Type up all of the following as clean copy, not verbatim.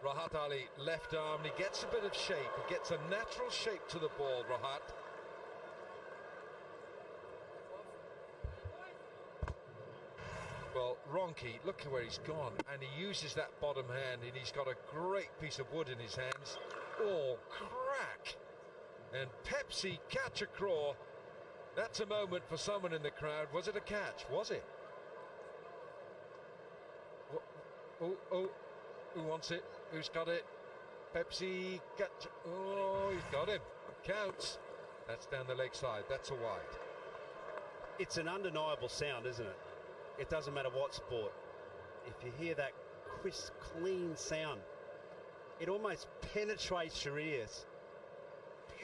Rahat Ali, left arm, and he gets a bit of shape. He gets a natural shape to the ball, Rahat. Well, Ronke, look at where he's gone, and he uses that bottom hand, and he's got a great piece of wood in his hands. Oh, crack! And Pepsi catch a craw. That's a moment for someone in the crowd. Was it a catch? Was it? Oh, who wants it? Who's got it? Pepsi catch. Oh, he's got him. Counts. That's down the leg side. That's a wide. It's an undeniable sound, isn't it? It doesn't matter what sport. If you hear that crisp, clean sound, it almost penetrates your ears.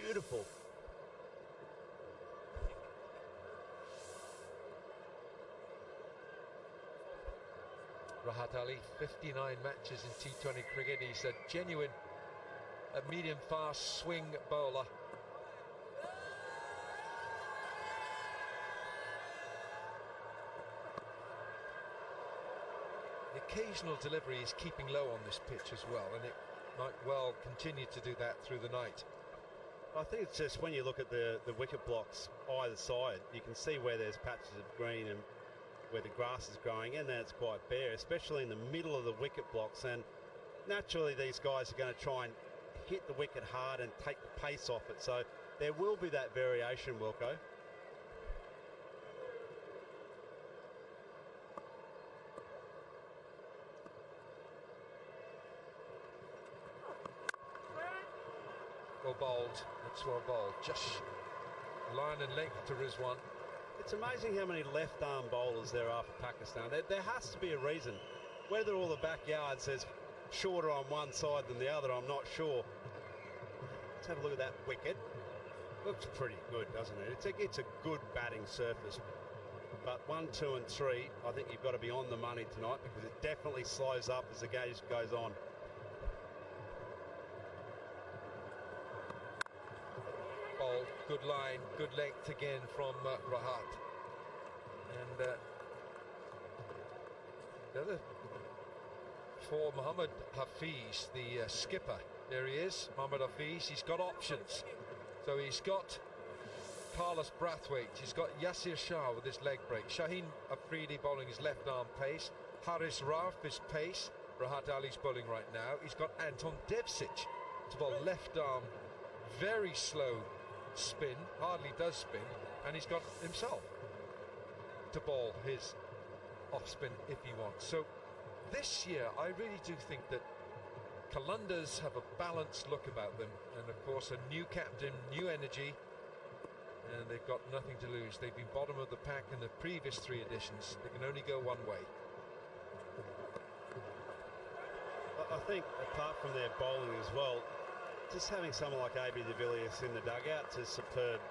Beautiful. Rahat Ali, 59 matches in T20 cricket. He's a genuine medium-fast swing bowler. The occasional delivery is keeping low on this pitch as well, and it might well continue to do that through the night. I think it's just when you look at the wicket blocks either side, you can see where there's patches of green and where the grass is growing, and then it's quite bare, especially in the middle of the wicket blocks. And naturally these guys are going to try and hit the wicket hard and take the pace off it, so there will be that variation, Wilco. Well bowled, that's well bowled. Just line and length to Rizwan. It's amazing how many left-arm bowlers there are for Pakistan. There has to be a reason. Whether all the backyard says shorter on one side than the other, I'm not sure. Let's have a look at that wicket. Looks pretty good, doesn't it? It's a good batting surface. But 1, 2 and 3, I think you've got to be on the money tonight, because it definitely slows up as the game goes on. Ball, good line, good length again from Rahat. And the other for Mohammad Hafiz, the skipper. There he is, Mohammad Hafiz. He's got options. So he's got Carlos Brathwaite, he's got Yasir Shah with his leg break, Shaheen Afridi bowling his left arm pace, Haris Rauf his pace, Rahat Ali's bowling right now. He's got Anton Devcic to bowl left arm, very slow spin, hardly does spin, and he's got himself to bowl his off spin if he wants. So this year I really do think that Qalandars have a balanced look about them, and of course a new captain, new energy, and they've got nothing to lose. They've been bottom of the pack in the previous 3 editions. They can only go one way. I think apart from their bowling as well, just having someone like AB de Villiers in the dugout is superb.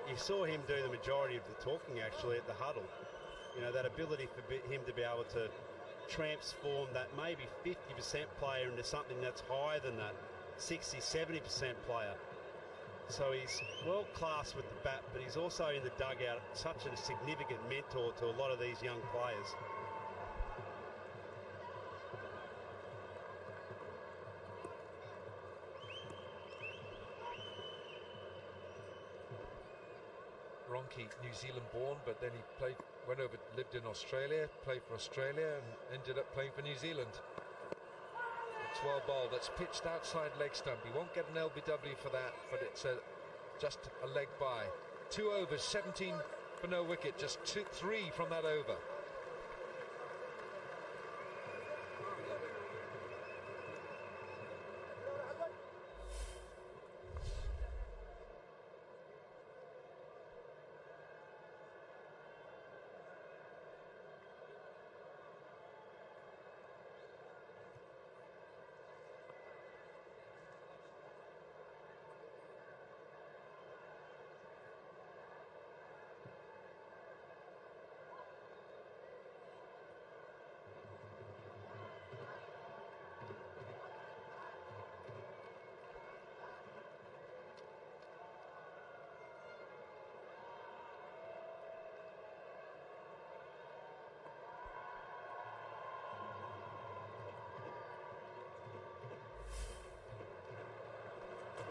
You saw him do the majority of the talking actually at the huddle. You know, that ability for him to be able to transform that maybe 50% player into something that's higher than that, 60, 70% player. So he's world class with the bat, but he's also in the dugout such a significant mentor to a lot of these young players. Ronke, New Zealand born, but then he went over, lived in Australia, played for Australia, and ended up playing for New Zealand. It's well bowled. That's pitched outside leg stump. He won't get an LBW for that, but it's just a leg by. 2 overs, 17 for no wicket, just 3 from that over.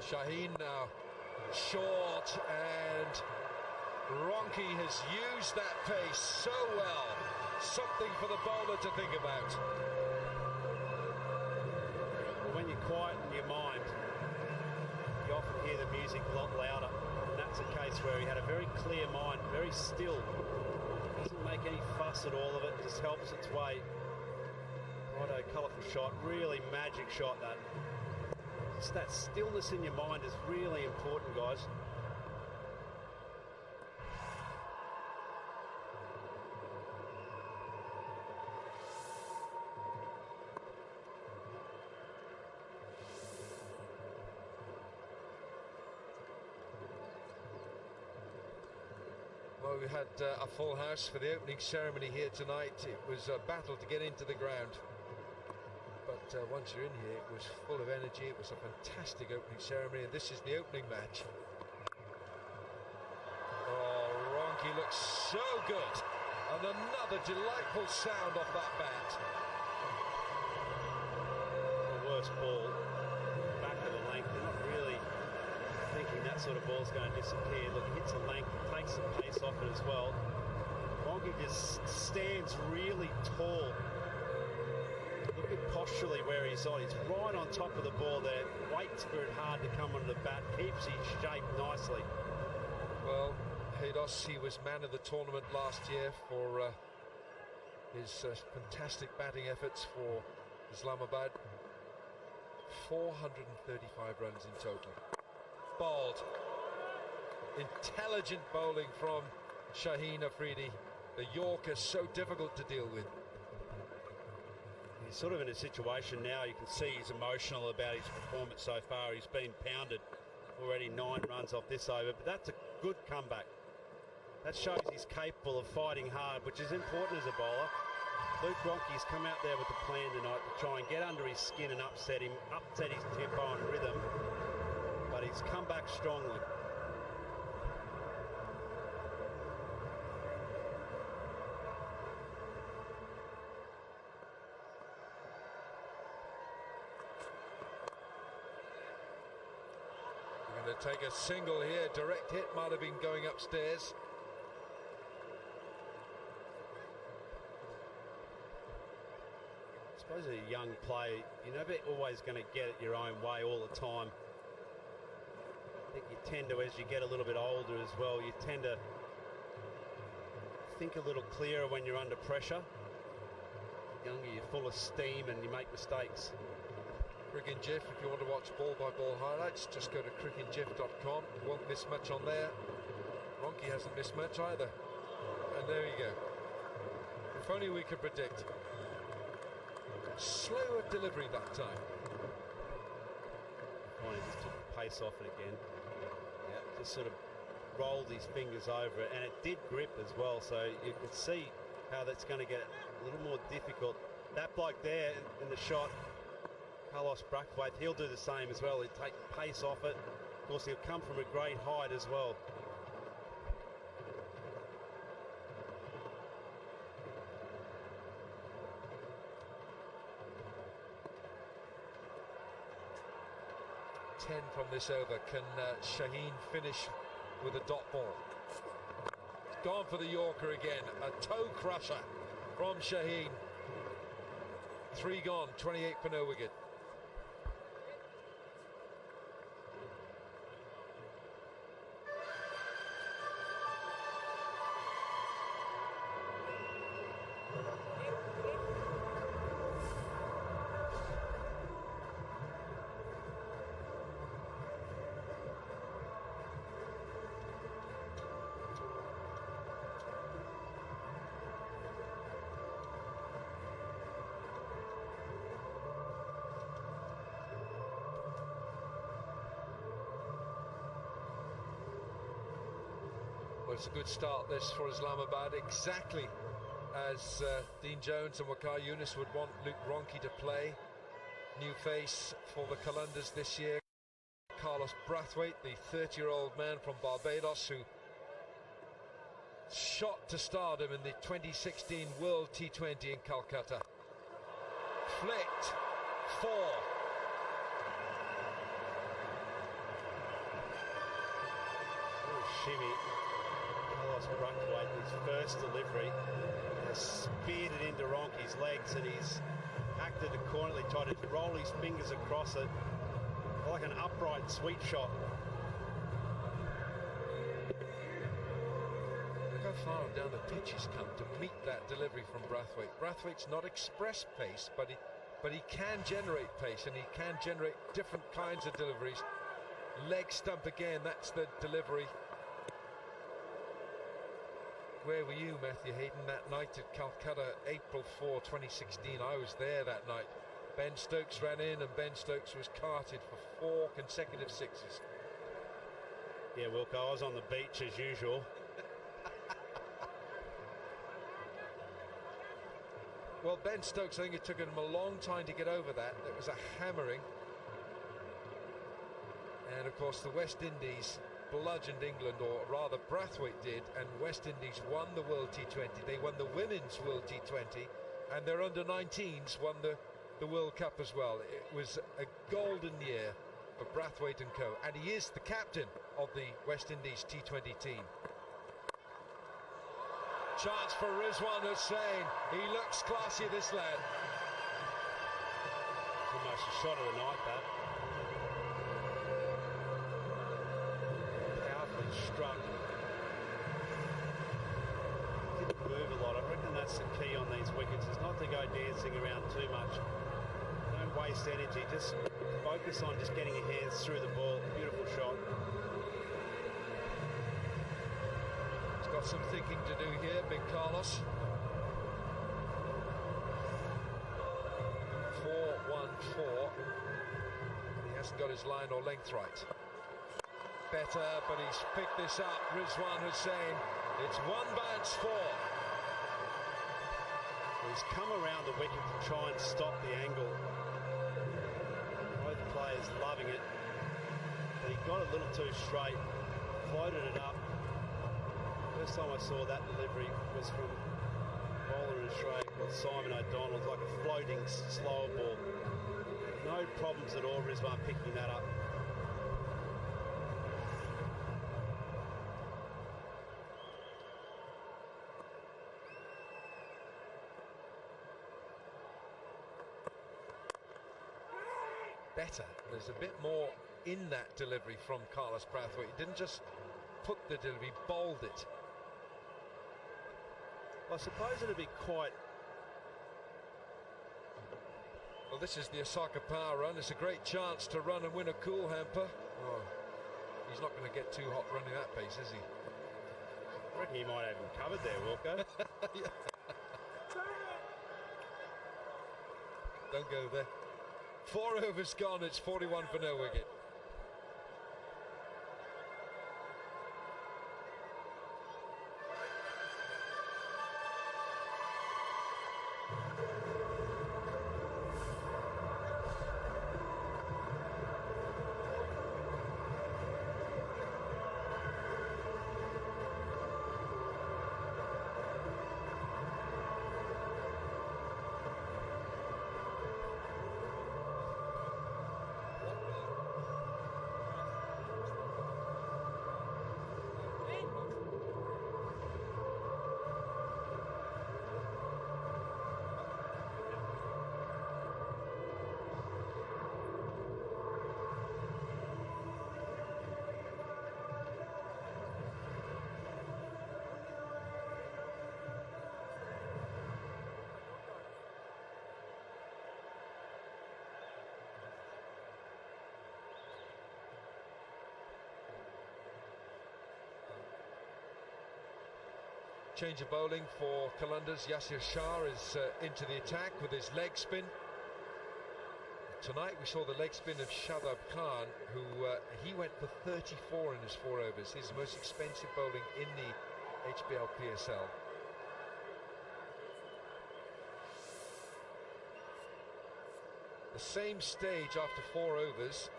Shaheen now short, and Ronke has used that pace so well. Something for the bowler to think about. Well, when you quieten your mind, you often hear the music a lot louder. And that's a case where he had a very clear mind, very still. Doesn't make any fuss at all of it, just helps its way. Righto, colourful shot, really magic shot that. Just that stillness in your mind is really important, guys. Well, we had a full house for the opening ceremony here tonight. It was a battle to get into the ground. But once you're in here, it was full of energy. It was a fantastic opening ceremony, and this is the opening match. Oh, Ronke looks so good. And another delightful sound off that bat. The worst ball, back of the length. They're not really thinking that sort of ball's going to disappear. Look, hits the length, takes some pace off it as well. Ronke just stands really tall. Look at posturally where he's on. He's right on top of the ball there. Waits for it hard to come onto the bat. Keeps his shape nicely. Well, Haydos, he was man of the tournament last year for his fantastic batting efforts for Islamabad. 435 runs in total. Bowled. Intelligent bowling from Shaheen Afridi. The Yorker, so difficult to deal with. He's sort of in a situation now, you can see he's emotional about his performance so far. He's been pounded already, 9 runs off this over, but that's a good comeback. That shows he's capable of fighting hard, which is important as a bowler. Luke Ronke's come out there with a plan tonight to try and get under his skin and upset him, upset his tempo and rhythm, but he's come back strongly. Take a single here, direct hit, might have been going upstairs. I suppose as a young player, you're never always going to get it your own way all the time. I think you tend to, as you get a little bit older as well, you tend to think a little clearer when you're under pressure. Younger, you're full of steam and you make mistakes. Cricket GIF, if you want to watch ball-by-ball highlights, just go to cricketgif.com. You won't miss much on there. Ronke hasn't missed much either. And there you go. If only we could predict. Slower delivery that time. Oh, he just took the pace off it again. Yeah, just sort of rolled his fingers over it, and it did grip as well, so you could see how that's going to get a little more difficult. That bloke there in the shot, Carlos Brathwaite, he'll do the same as well. He'll take the pace off it. Of course, he'll come from a great height as well. From this over, can Shaheen finish with a dot ball? It's gone for the Yorker again, a toe crusher from Shaheen. 3 gone, 28 for no wicket. Well, it's a good start this for Islamabad, exactly as Dean Jones and Waqar Younis would want Luke Ronke to play. New face for the Qalandars this year, Carlos Brathwaite, the 30-year-old man from Barbados who shot to stardom in the 2016 World T20 in Calcutta. Flicked 4. shimmy. Carlos Brathwaite, his first delivery, has speared it into Ronke's legs, and he's acted accordingly, tried to roll his fingers across it like an upright sweep shot. Look how far down the pitch he's come to meet that delivery from Brathwaite. Brathwaite's not express pace, but he can generate pace, and he can generate different kinds of deliveries. Leg stump again, that's the delivery. Where were you, Matthew Hayden, that night at Calcutta, April 4, 2016? I was there that night. Ben Stokes ran in, and Ben Stokes was carted for 4 consecutive sixes. Yeah, Wilco, I was on the beach as usual. Well, Ben Stokes, I think it took him a long time to get over that. It was a hammering. And of course the West Indies bludgeoned England, or rather Brathwaite did, and West Indies won the World T20. They won the Women's World T20, and their under-19s won the World Cup as well. It was a golden year for Brathwaite and co, and he is the captain of the West Indies T20 team. Chance for Rizwan Hussain. He looks classy, this lad. Almost a shot of the night, that. Powerfully struck. Didn't move a lot. I reckon that's the key on these wickets, is not to go dancing around too much. Don't waste energy. Just focus on just getting your hands through the ball. Beautiful shot. Got some thinking to do here, Big Carlos. 4-1-4. He hasn't got his line or length right. Better, but he's picked this up. Rizwan Hussain. It's one bounce 4. He's come around the wicket to try and stop the angle. Both players loving it. But he got a little too straight, floated it up. First time I saw that delivery was from bowler in Australia called Simon O'Donnell, like a floating slower ball. No problems at all, Rizwan picking that up. Better. There's a bit more in that delivery from Carlos Brathwaite. He didn't just put the delivery, bowled it. I suppose it'd be quite... Well, this is the Osaka power run. It's a great chance to run and win a cool hamper. Oh, he's not going to get too hot running that pace, is he? I reckon he might have him covered there, Wilco. Yeah. Don't go there. 4 overs gone. It's 41 for no wicket. Change of bowling for Qalandar's. Yasir Shah is into the attack with his leg spin. Tonight we saw the leg spin of Shadab Khan, who he went for 34 in his 4 overs. His most expensive bowling in the HBL PSL. The same stage after 4 overs,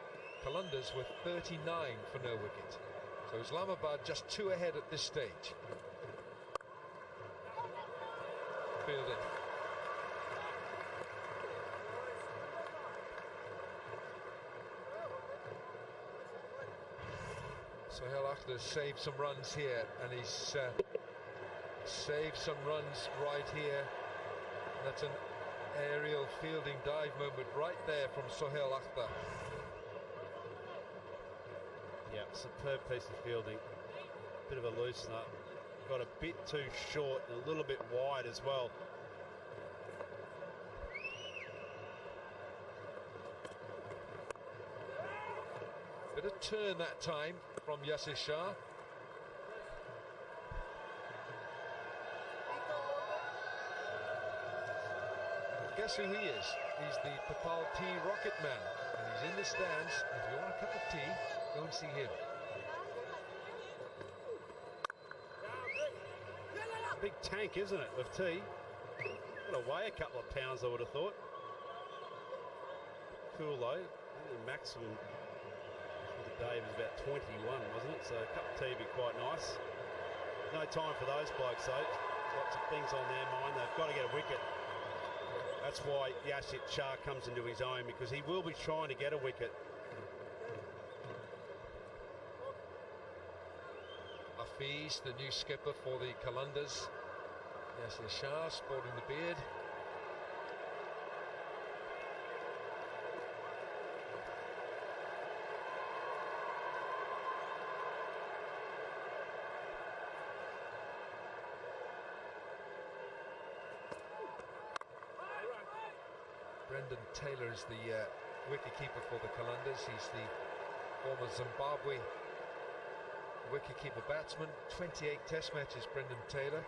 Qalandar's were 39 for no wicket. So Islamabad just 2 ahead at this stage. Fielded. Sohail Akhtar saved some runs here, and he's saved some runs right here. That's an aerial fielding dive moment right there from Sohail Akhtar. Yeah, superb piece of fielding. Bit of a loosener. Got a bit too short and a little bit wide as well. Bit of turn that time from Yasir Shah. Guess who he is? He's the Papal Tea Rocket Man, and he's in the stands. If you want a cup of tea, go and see him. Big tank, isn't it, of tea? Got to weigh a couple of pounds, I would have thought. Cool though. I think the maximum for the day was about 21, wasn't it? So a cup of tea would be quite nice. No time for those blokes though. Lots of things on their mind. They've got to get a wicket. That's why Yasir Shah comes into his own, because he will be trying to get a wicket. Hafiz, the new skipper for the Qalandars. Yasir Shah sporting the beard. Brendan Taylor is the wicketkeeper for the Qalandars. He's the former Zimbabwe wicketkeeper batsman. 28 test matches, Brendan Taylor,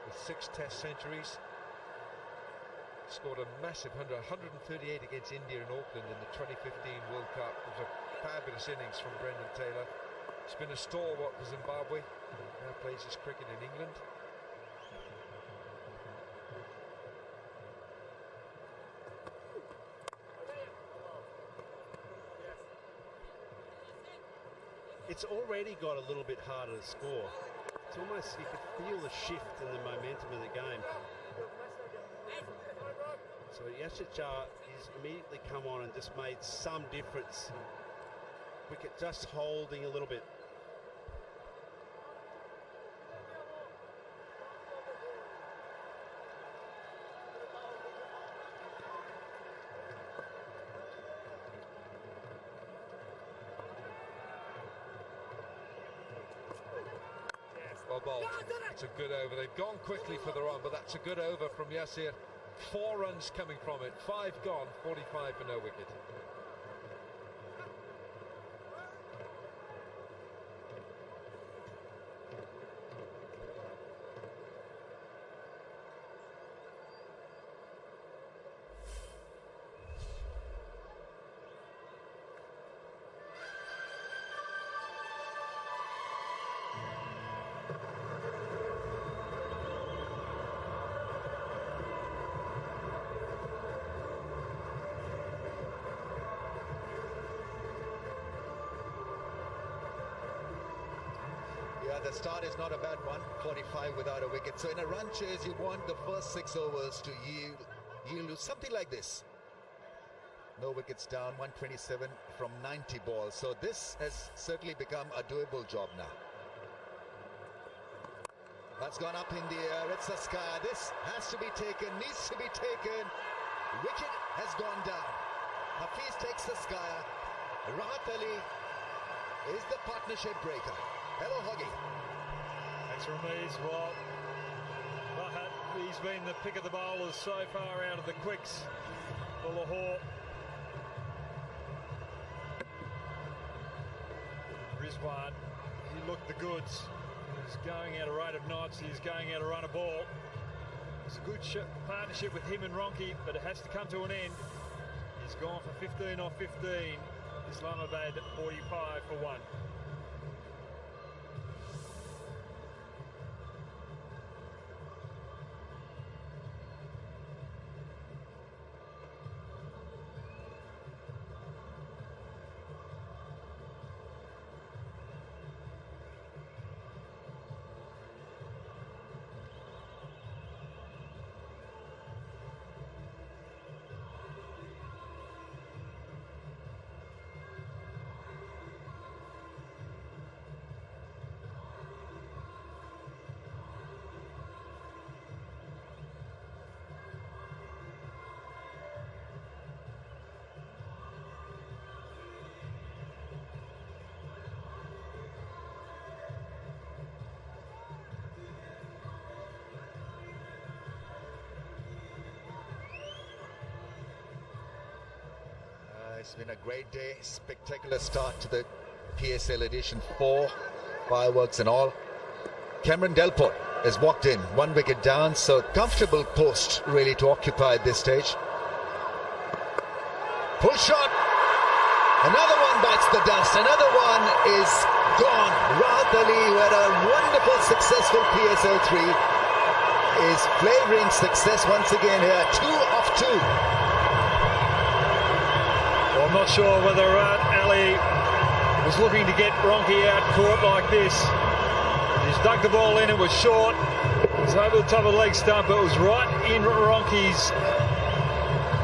with 6 test centuries. Scored a massive 138 against India in Auckland in the 2015 World Cup. It was a fabulous innings from Brendan Taylor. He's been a stalwart for Zimbabwe. Now plays his cricket in England. It's already got a little bit harder to score. It's almost, you could feel the shift in the momentum of the game. So Yasir Shah has immediately come on and just made some difference. Wicket just holding a little bit. Well bowled. It's a good over. They've gone quickly for the run, but that's a good over from Yasir. 4 runs coming from it. 5 gone, 45 for no wicket. The start is not a bad one, 45 without a wicket. So in a run chase, you want the first 6 overs to yield something like this. No wickets down, 127 from 90 balls. So this has certainly become a doable job now. That's gone up in the air. It's a sky. This has to be taken, needs to be taken. Wicket has gone down. Hafiz takes the sky. Rahat Ali is the partnership breaker. Hello, Hoggy. Thanks, Ramiz. Well, Rahat, he's been the pick of the bowlers so far out of the quicks for Lahore. Rizwan, he looked the goods. He's going out a rate of knots. He's going out a run of ball. It's a good partnership with him and Ronke, but it has to come to an end. He's gone for 15 off 15. Islamabad 45 for 1. It's been a great day, spectacular start to the PSL edition 4, fireworks and all. Cameron Delport has walked in, 1 wicket down, so comfortable post really to occupy at this stage. Pull shot, another one bites the dust, another one is gone. Rahat Ali, who had a wonderful successful PSL 3, is flavouring success once again here, 2 of 2. Well, I'm not sure whether Ali was looking to get Ronke out caught like this. He's dug the ball in, it was short, it was over the top of the leg stump, it was right in Ronke's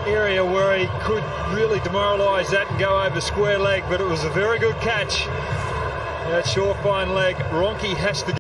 area where he could really demoralise that and go over square leg, but it was a very good catch. That short fine leg, Ronke has to.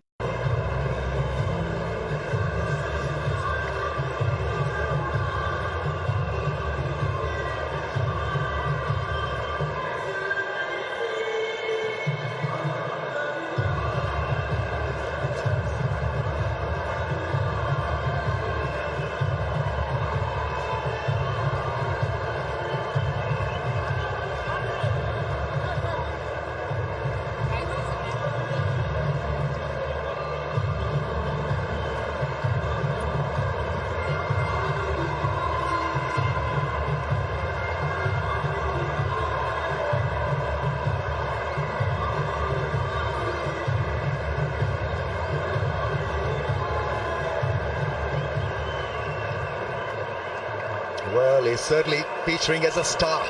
Well, he's certainly featuring as a star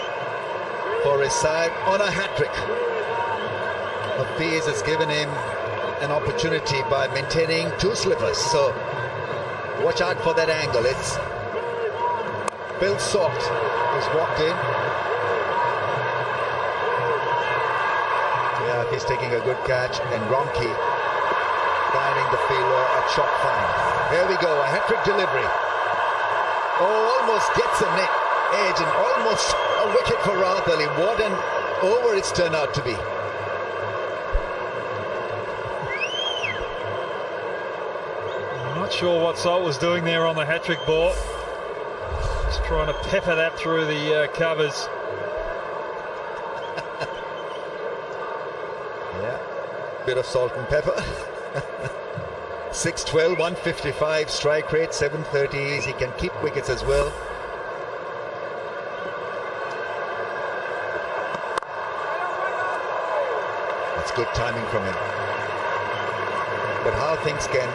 for his side on a hat-trick. Hafiz has given him an opportunity by maintaining 2 slippers, so watch out for that angle. It's Bill Salt who's walked in. Yeah, he's taking a good catch, and Ronke finding the fielder a shot fine. There we go, a hat-trick delivery. Oh, almost gets a net edge and almost a wicket for Rahat Ali. What an over it's turned out to be. I'm not sure what Salt was doing there on the hat-trick ball. Just trying to pepper that through the covers. Yeah, bit of salt and pepper. 6-12, 155 strike rate, 730s. He can keep wickets as well. That's good timing from him. But how things can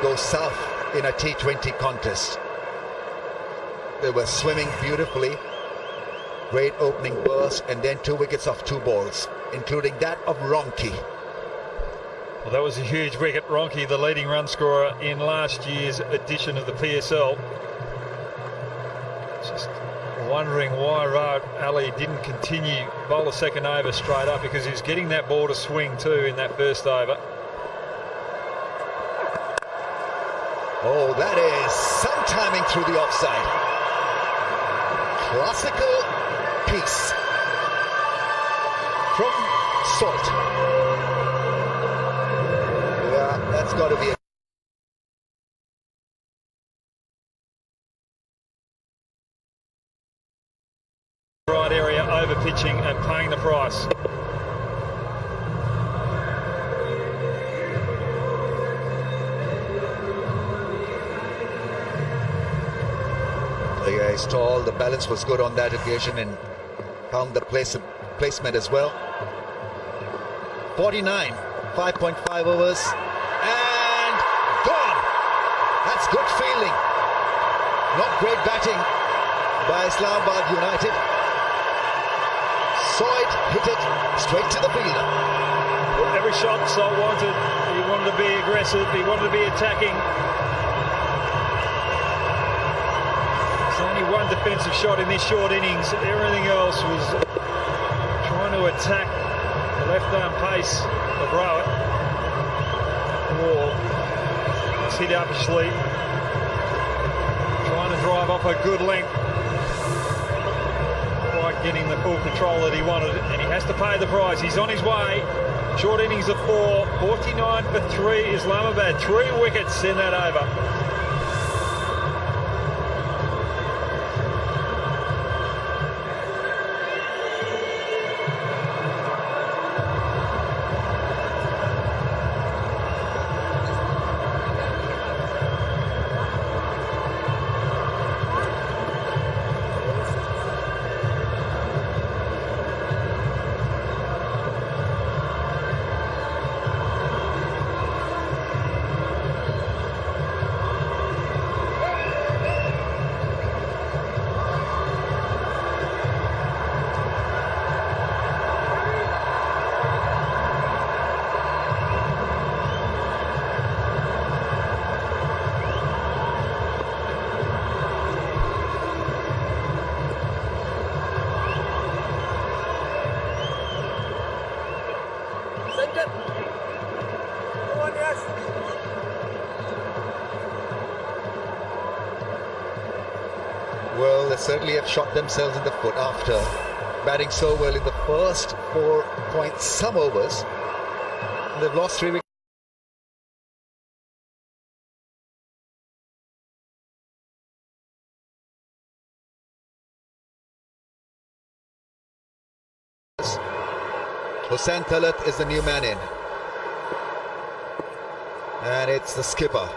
go south in a T20 contest. They were swimming beautifully. Great opening burst, and then 2 wickets off 2 balls, including that of Ronke. Well, that was a huge wicket. Ronke, the leading run scorer in last year's edition of the PSL. Just wondering why Rahat Ali didn't continue bowl a second over straight up, because he was getting that ball to swing too in that first over. Oh, that is some timing through the offside. Classical piece from Salt. That's got to be a right area, over pitching and paying the price. The guy is tall, the balance was good on that occasion, and found the placement as well. 49, 5.5 overs. And gone. That's good fielding. Not great batting by Islamabad United. Saw it, hit it straight to the fielder. Well, every shot Salt wanted. He wanted to be aggressive. He wanted to be attacking. There's only 1 defensive shot in this short innings. Everything else was trying to attack the left arm pace of Rahat. It's hit up sleep, trying to drive off a good length, quite getting the full control that he wanted, and he has to pay the price. He's on his way. Short innings of 4, 49 for 3. Islamabad, 3 wickets in that over. certainly have shot themselves in the foot after batting so well in the first 4 point some overs. They've lost 3 wickets. Hussain Talat is the new man in. And it's the skipper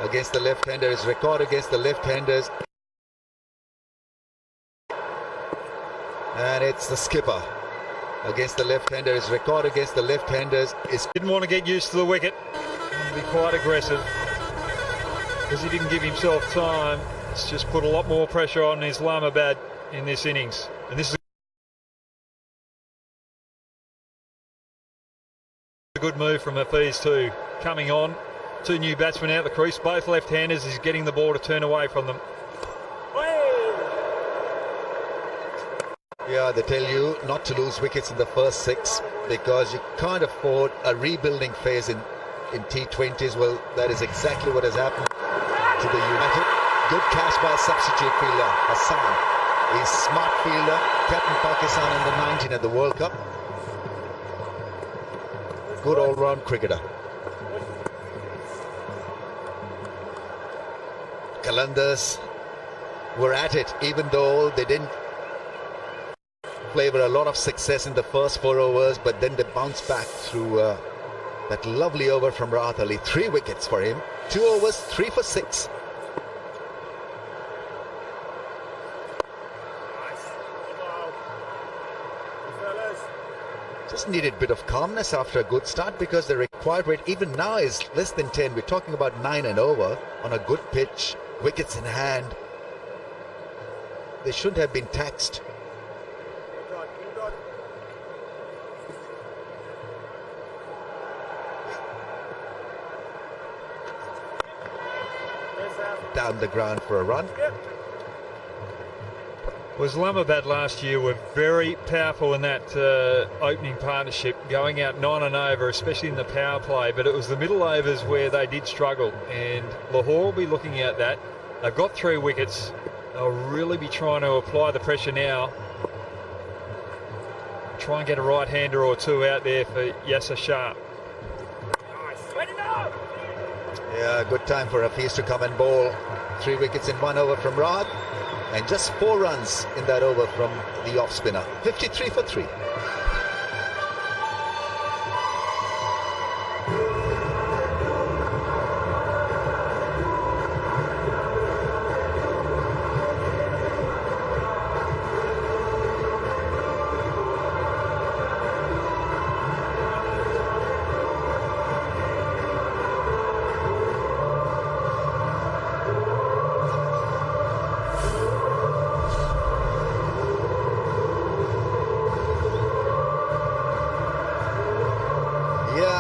against the left-hander. His record against the left-handers. And it's the skipper against the left-hander. His record against the left-handers is... Didn't want to get used to the wicket. Be quite aggressive. Because he didn't give himself time. It's just put a lot more pressure on Islamabad in this innings. And this is a good move from Hafiz too. Coming on, 2 new batsmen out the crease, both left-handers. He's getting the ball to turn away from them. Yeah, they tell you not to lose wickets in the first 6 because you can't afford a rebuilding phase in T20s. Well, that is exactly what has happened to the United. Good catch by a substitute fielder, Hassan. He's a smart fielder, captain Pakistan under 19 at the World Cup. Good all-round cricketer. Qalandars were at it, even though they didn't flavor a lot of success in the first 4 overs, but then they bounced back through that lovely over from Rahat Ali. 3 wickets for him. 2 overs, 3 for 6. Just needed a bit of calmness after a good start because the required rate even now is less than 10. We're talking about 9 and over on a good pitch, wickets in hand. They shouldn't have been taxed. Down the ground for a run. Well, Islamabad last year were very powerful in that opening partnership, going out 9 and over, especially in the power play, but it was the middle overs where they did struggle, and Lahore will be looking at that. They've got 3 wickets. They'll really be trying to apply the pressure now. Try and get a right-hander or 2 out there for Yasser Shah. Yeah, good time for Hafiz to come and bowl. 3 wickets in 1 over from Rahat. And just 4 runs in that over from the off-spinner. 53 for 3.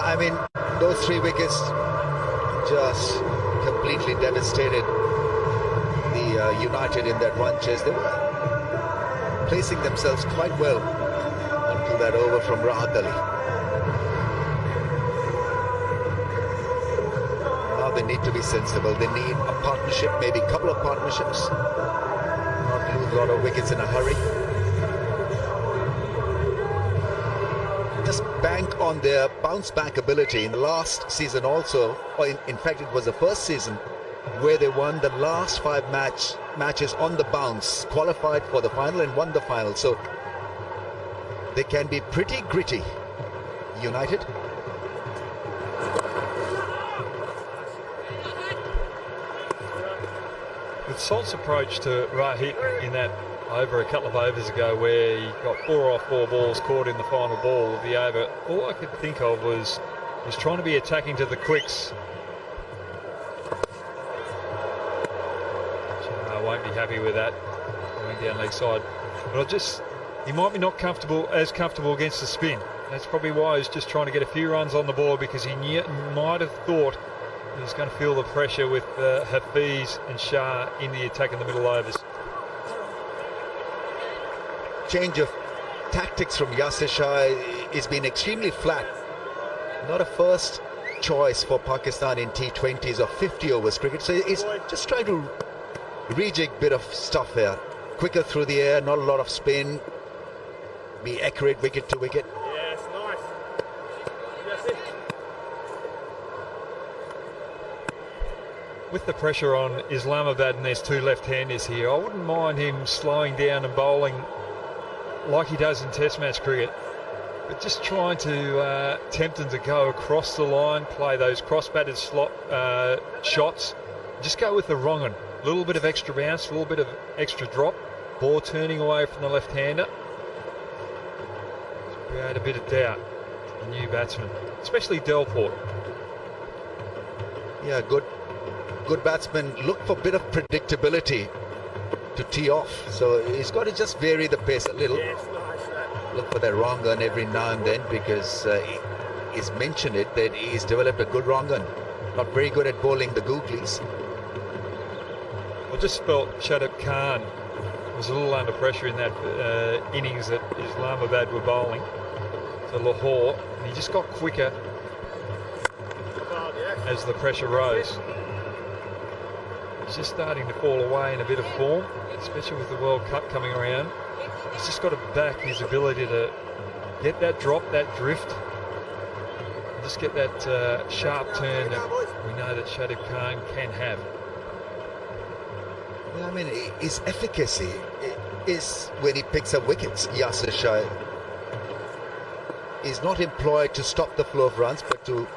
I mean, those 3 wickets just completely devastated the United in that run chase. They were placing themselves quite well until that over from Rahat Ali. Now they need to be sensible. They need a partnership, maybe a couple of partnerships. Not lose a lot of wickets in a hurry. Just bank on their bounce back ability. In the last season also, or in fact it was the first season where they won the last 5 matches on the bounce, qualified for the final and won the final. So they can be pretty gritty, United. With Salt's approach to Rahit in that over a couple of overs ago where he got 4 off 4 balls caught in the final ball of the over, all I could think of was trying to be attacking to the quicks. I won't be happy with that going down leg side, but he might be not as comfortable against the spin. That's probably why he's just trying to get a few runs on the board, because he might have thought he was going to feel the pressure with Hafiz and Shah in the attack in the middle overs. Change of tactics from Yasser Shah has been extremely flat. Not a first choice for Pakistan in T20s or 50 overs cricket. So he's just trying to rejig a bit of stuff here. quicker through the air, not a lot of spin, be accurate wicket to wicket. Yes, nice. That's it. With the pressure on Islamabad and there's two left-handers here, I wouldn't mind him slowing down and bowling like he does in Test match cricket, but just trying to tempt them to go across the line, play those cross-batted shots. Just go with the wrong one. A little bit of extra bounce, a little bit of extra drop, ball turning away from the left-hander. Create a bit of doubt in the new batsman, especially Delport. Yeah, good batsman. Look for a bit of predictability to tee off. So he's got to just vary the pace a little. Yes, nice. Look for that wrong gun every now and then, because he's mentioned it that he's developed a good wrong gun. Not very good at bowling the googlies. I just felt Shadab Khan was a little under pressure in that innings that Islamabad were bowling to Lahore, and he just got quicker as the pressure rose. He's just starting to fall away in a bit of form, especially with the World Cup coming around. He's just got to back his ability to get that drop, that drift, and just get that sharp turn that we know that Shadab Khan can have. I mean, his efficacy is when he picks up wickets. Yasir Shah is not employed to stop the flow of runs, but to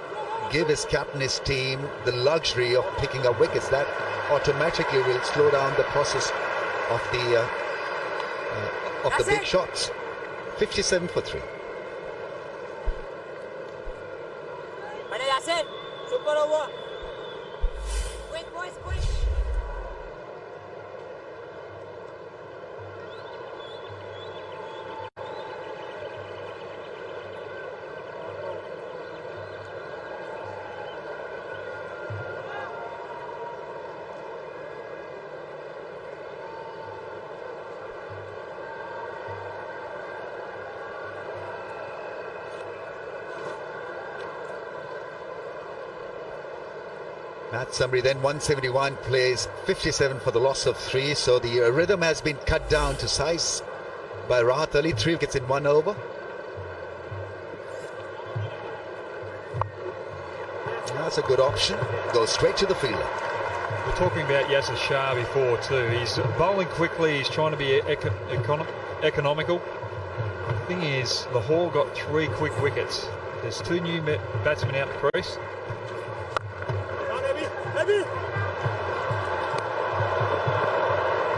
give his captain, his team, the luxury of picking up wickets. That automatically will slow down the process of the big shots. 57 for 3. Super over. Quick, boys, quick. Matt Summery then 171 plays 57 for the loss of 3. So the rhythm has been cut down to size by Rahat Ali. 3 wickets in 1 over. That's a good option. Goes straight to the fielder. We're talking about Yasir Shah before too. He's bowling quickly. He's trying to be economical. The thing is, Lahore got 3 quick wickets. There's 2 new batsmen out the crease.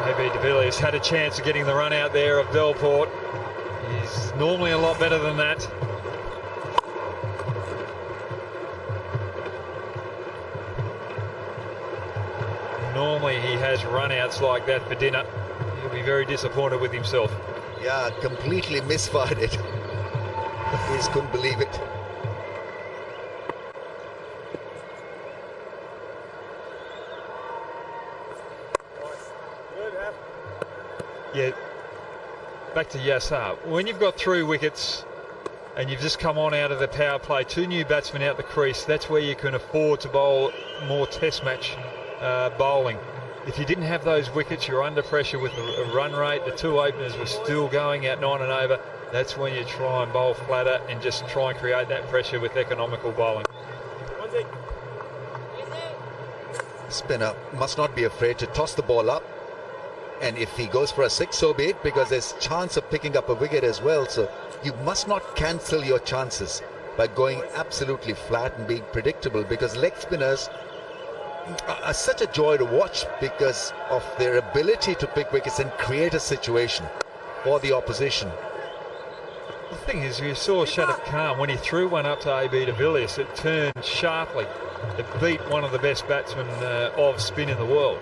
AB de Villiers had a chance of getting the run out there of Delport. He's normally a lot better than that. Normally he has run-outs like that for dinner. He'll be very disappointed with himself. Yeah, completely misfired it. He just couldn't believe it. Yeah, back to Yasir. When you've got 3 wickets and you've just come on out of the power play, 2 new batsmen out the crease, that's where you can afford to bowl more test match bowling. If you didn't have those wickets, you're under pressure with the run rate, the 2 openers were still going at 9 and over, that's when you try and bowl flatter and just try and create that pressure with economical bowling. Spinner must not be afraid to toss the ball up. And if he goes for a 6, so be it, because there's chance of picking up a wicket as well. So you must not cancel your chances by going absolutely flat and being predictable, because leg spinners are such a joy to watch because of their ability to pick wickets and create a situation for the opposition. The thing is, you saw Shadab Khan, when he threw one up to AB de Villiers, it turned sharply. It beat one of the best batsmen of spin in the world.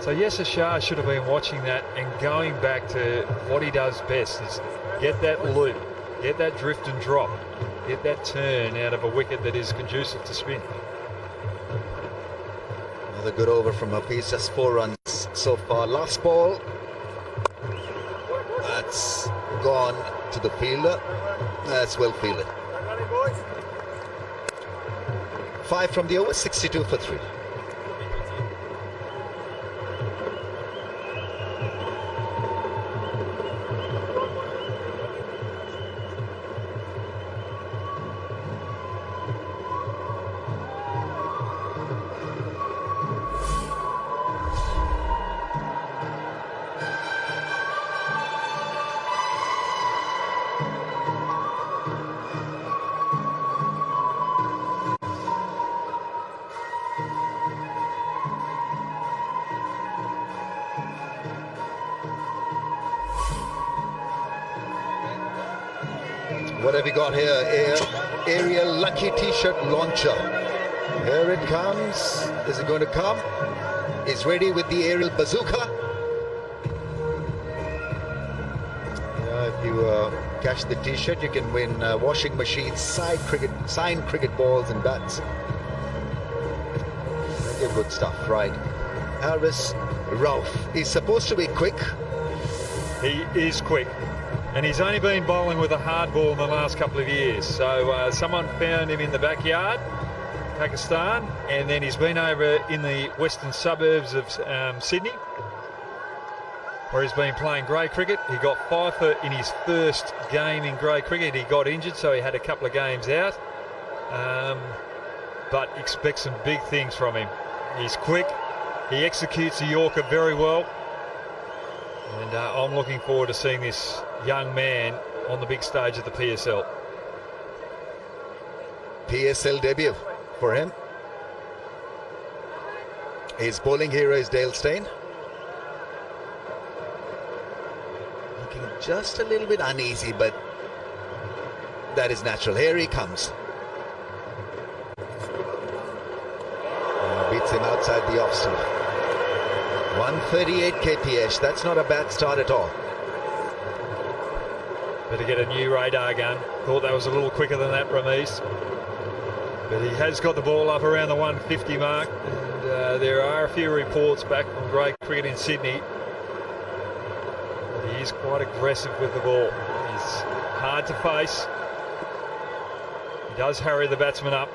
So Yasir Shah should have been watching that and going back to what he does best, is get that loop, get that drift and drop, get that turn out of a wicket that is conducive to spin. Another good over from Hafiz, just 4 runs so far. Last ball, that's gone to the fielder. That's well fielded. 5 from the over, 62 for 3. What have we got here? Aerial lucky t-shirt launcher. Here it comes. Is it going to come? Is ready with the aerial bazooka. If you cash the t-shirt, you can win washing machines, signed cricket balls and bats. Plenty of good stuff, right? Harris Rauf is supposed to be quick. He is quick, and he's only been bowling with a hard ball in the last couple of years. So someone found him in the backyard, Pakistan, and then he's been over in the western suburbs of Sydney, where he's been playing grey cricket. He got Fifer in his first game in grey cricket. He got injured, so he had a couple of games out. But expect some big things from him. He's quick. He executes the Yorker very well. And I'm looking forward to seeing this young man on the big stage of the PSL. PSL debut for him. His bowling hero is Dale Steyn. Looking just a little bit uneasy, but that is natural. Here he comes. Beats him outside the off stump. 138 kph. That's not a bad start at all. Better get a new radar gun. Thought that was a little quicker than that, Ramesh. But he has got the ball up around the 150 mark. And there are a few reports back from grey cricket in Sydney. But he is quite aggressive with the ball. He's hard to face. He does harry the batsman up.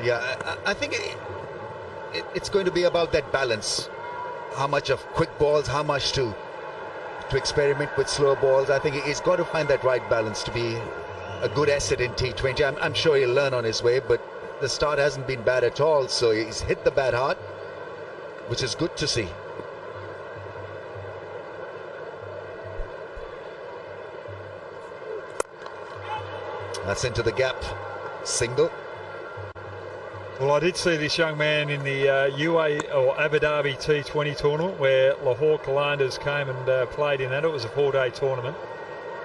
Yeah, I think it's going to be about that balance. How much of quick balls, how much to experiment with slow balls. I think he's got to find that right balance to be a good asset in T20. I'm sure he'll learn on his way, but the start hasn't been bad at all. So he's hit the bat hard, which is good to see. That's into the gap. Single. Well, I did see this young man in the UA or Abu Dhabi T20 tournament where Lahore Islamabad came and played in that. It was a 4-day tournament,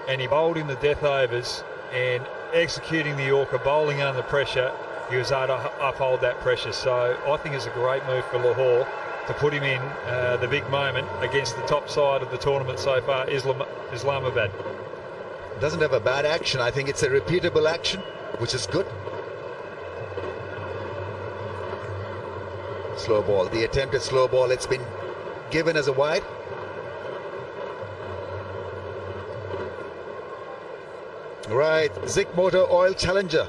and he bowled in the death overs and executing the Yorker, bowling under pressure. He was able to uphold that pressure. So I think it's a great move for Lahore to put him in the big moment against the top side of the tournament so far, Islamabad. Doesn't have a bad action. I think it's a repeatable action, which is good. Slow ball. The attempted slow ball, it's been given as a wide. Right, Zik Motor Oil Challenger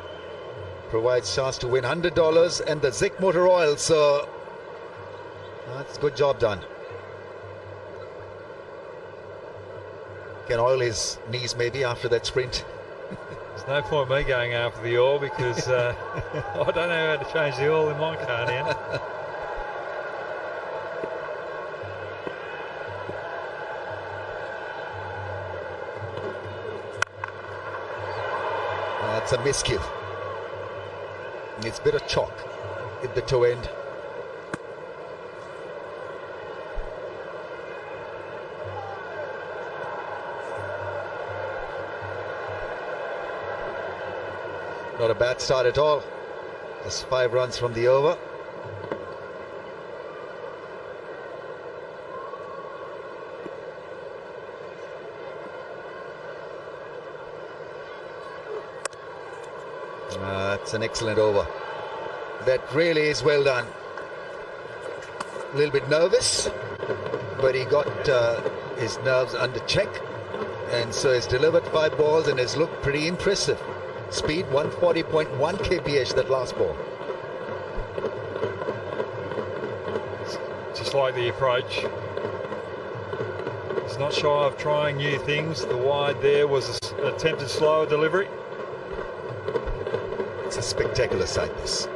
provides chance to win $100 and the Zik Motor Oil. So that's a good job done. Can oil his knees maybe after that sprint. There's no point me going after the oil because I don't know how to change the oil in my car now. That's a miscue. It's a bit of chalk at the toe end. Not a bad start at all. Just 5 runs from the over. That's an excellent over. That really is well done. A little bit nervous, but he got his nerves under check, and so he's delivered 5 balls and has looked pretty impressive. Speed 140.1 kph that last ball. Just like the approach. He's not shy of trying new things. The wide there was an attempted slower delivery. It's a spectacular sight, this.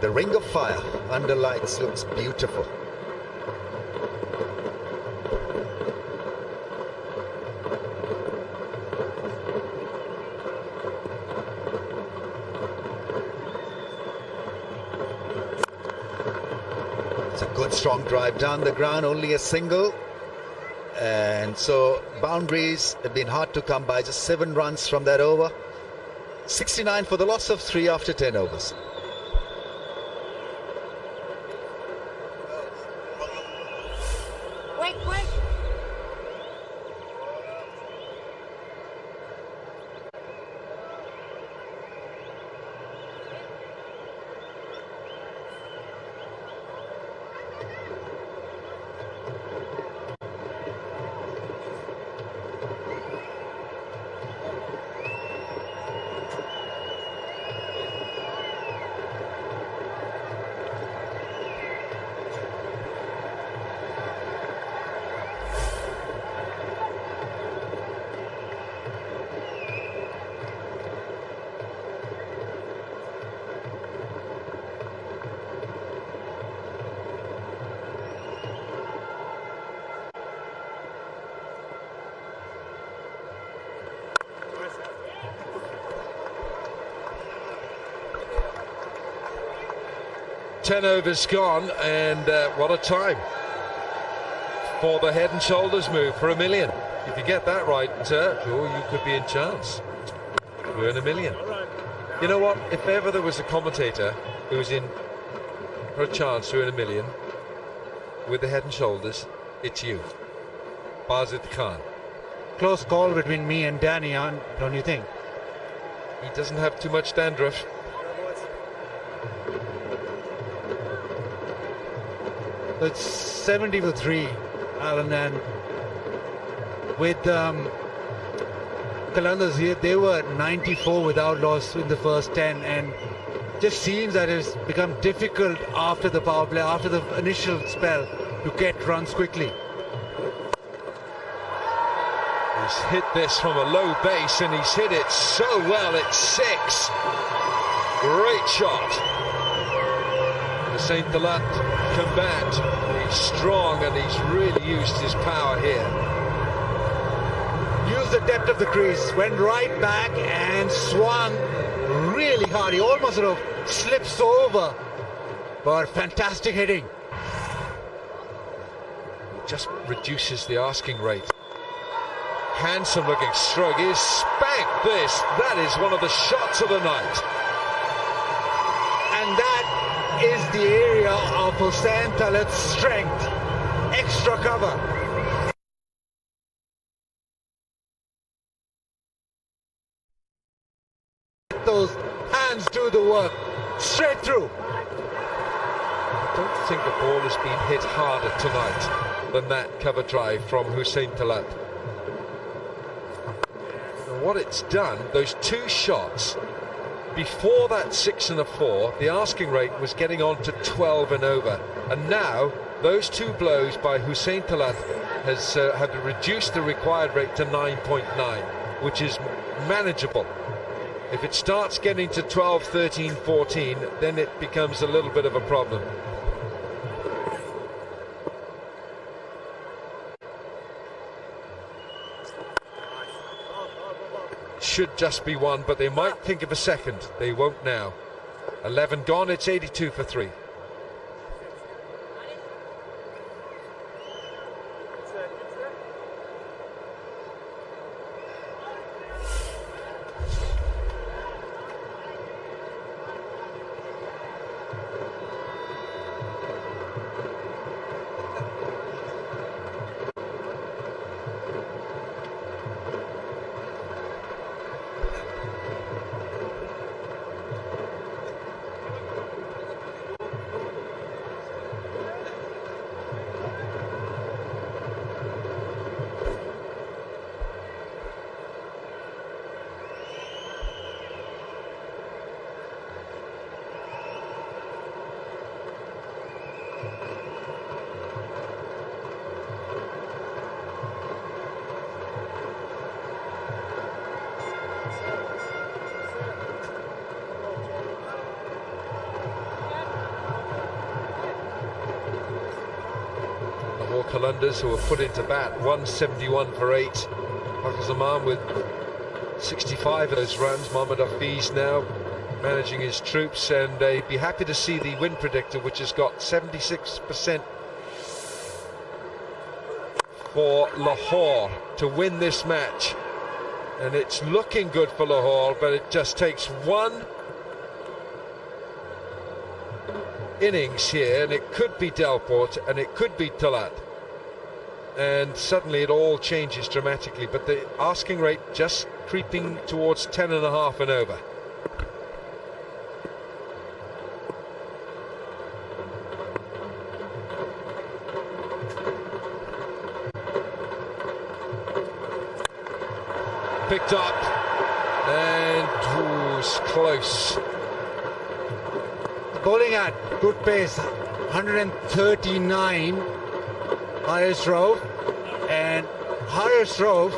The ring of fire under lights looks beautiful. One strong drive down the ground, only a single. And so boundaries have been hard to come by. Just 7 runs from that over. 69 for the loss of 3 after 10 overs. Quick, quick. Ten overs gone, and what a time for the head and shoulders move for $1 million. If you get that right, you could be in chance to earn $1 million. You know what? If ever there was a commentator who was in for a chance to earn $1 million with the head and shoulders, it's you, Bazid Khan. Close call between me and Danny, don't you think? He doesn't have too much dandruff. It's 70 for 3, Alan, and with Qalandars here, they were 94 without loss in the first 10, and just seems that it's become difficult after the power play, after the initial spell, to get runs quickly. He's hit this from a low base, and he's hit it so well. It's 6. Great shot. St. Talat combat. He's strong, and he's really used his power here. Used the depth of the crease, went right back and swung really hard. He almost sort of slips over, but fantastic hitting. Just reduces the asking rate. Handsome looking stroke. He's spanked this. That is one of the shots of the night. And that is the area of Hussain Talat's strength. Extra cover. Those hands do the work. Straight through. I don't think the ball has been hit harder tonight than that cover drive from Hussain Talat. And what it's done, those 2 shots, before that 6 and a 4, the asking rate was getting on to 12 and over, and now those 2 blows by Hussain Talat have reduced the required rate to 9.9, which is manageable. If it starts getting to 12, 13, 14, then it becomes a little bit of a problem. Should just be 1, but they might think of a second. They won't now. 11 gone, it's 82 for 3. Qalandars, who were put into bat, 171 for 8. Zaman with 65 of those runs. Mohammad Hafiz now managing his troops, and they'd be happy to see the win predictor, which has got 76% for Lahore to win this match. And it's looking good for Lahore, but it just takes one innings here, and it could be Delport and it could be Talat. And suddenly it all changes dramatically, but the asking rate just creeping towards 10.5 and over. Picked up and was close. Bowling at good pace, 139 highest Rove, and highest Rove,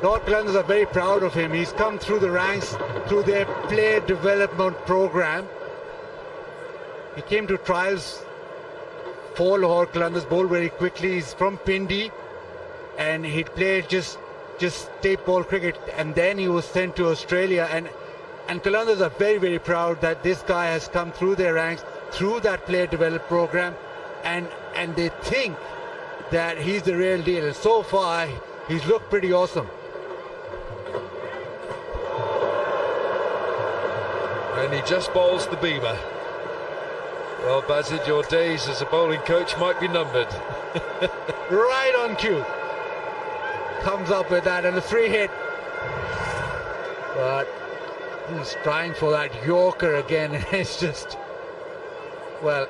North Londoners are very proud of him. He's come through the ranks through their player development program. He came to trials for Lahore Qalandars, bowled very quickly. He's from Pindi, and he played just tape ball cricket, and then he was sent to Australia, and Qalandars are very, very proud that this guy has come through their ranks, through that player development program, and they think that he's the real deal, and so far he's looked pretty awesome. And he just bowls the beamer. Well, Bazid, your days as a bowling coach might be numbered. Right on cue. Comes up with that, and a free hit. But he's trying for that Yorker again, and it's just, well,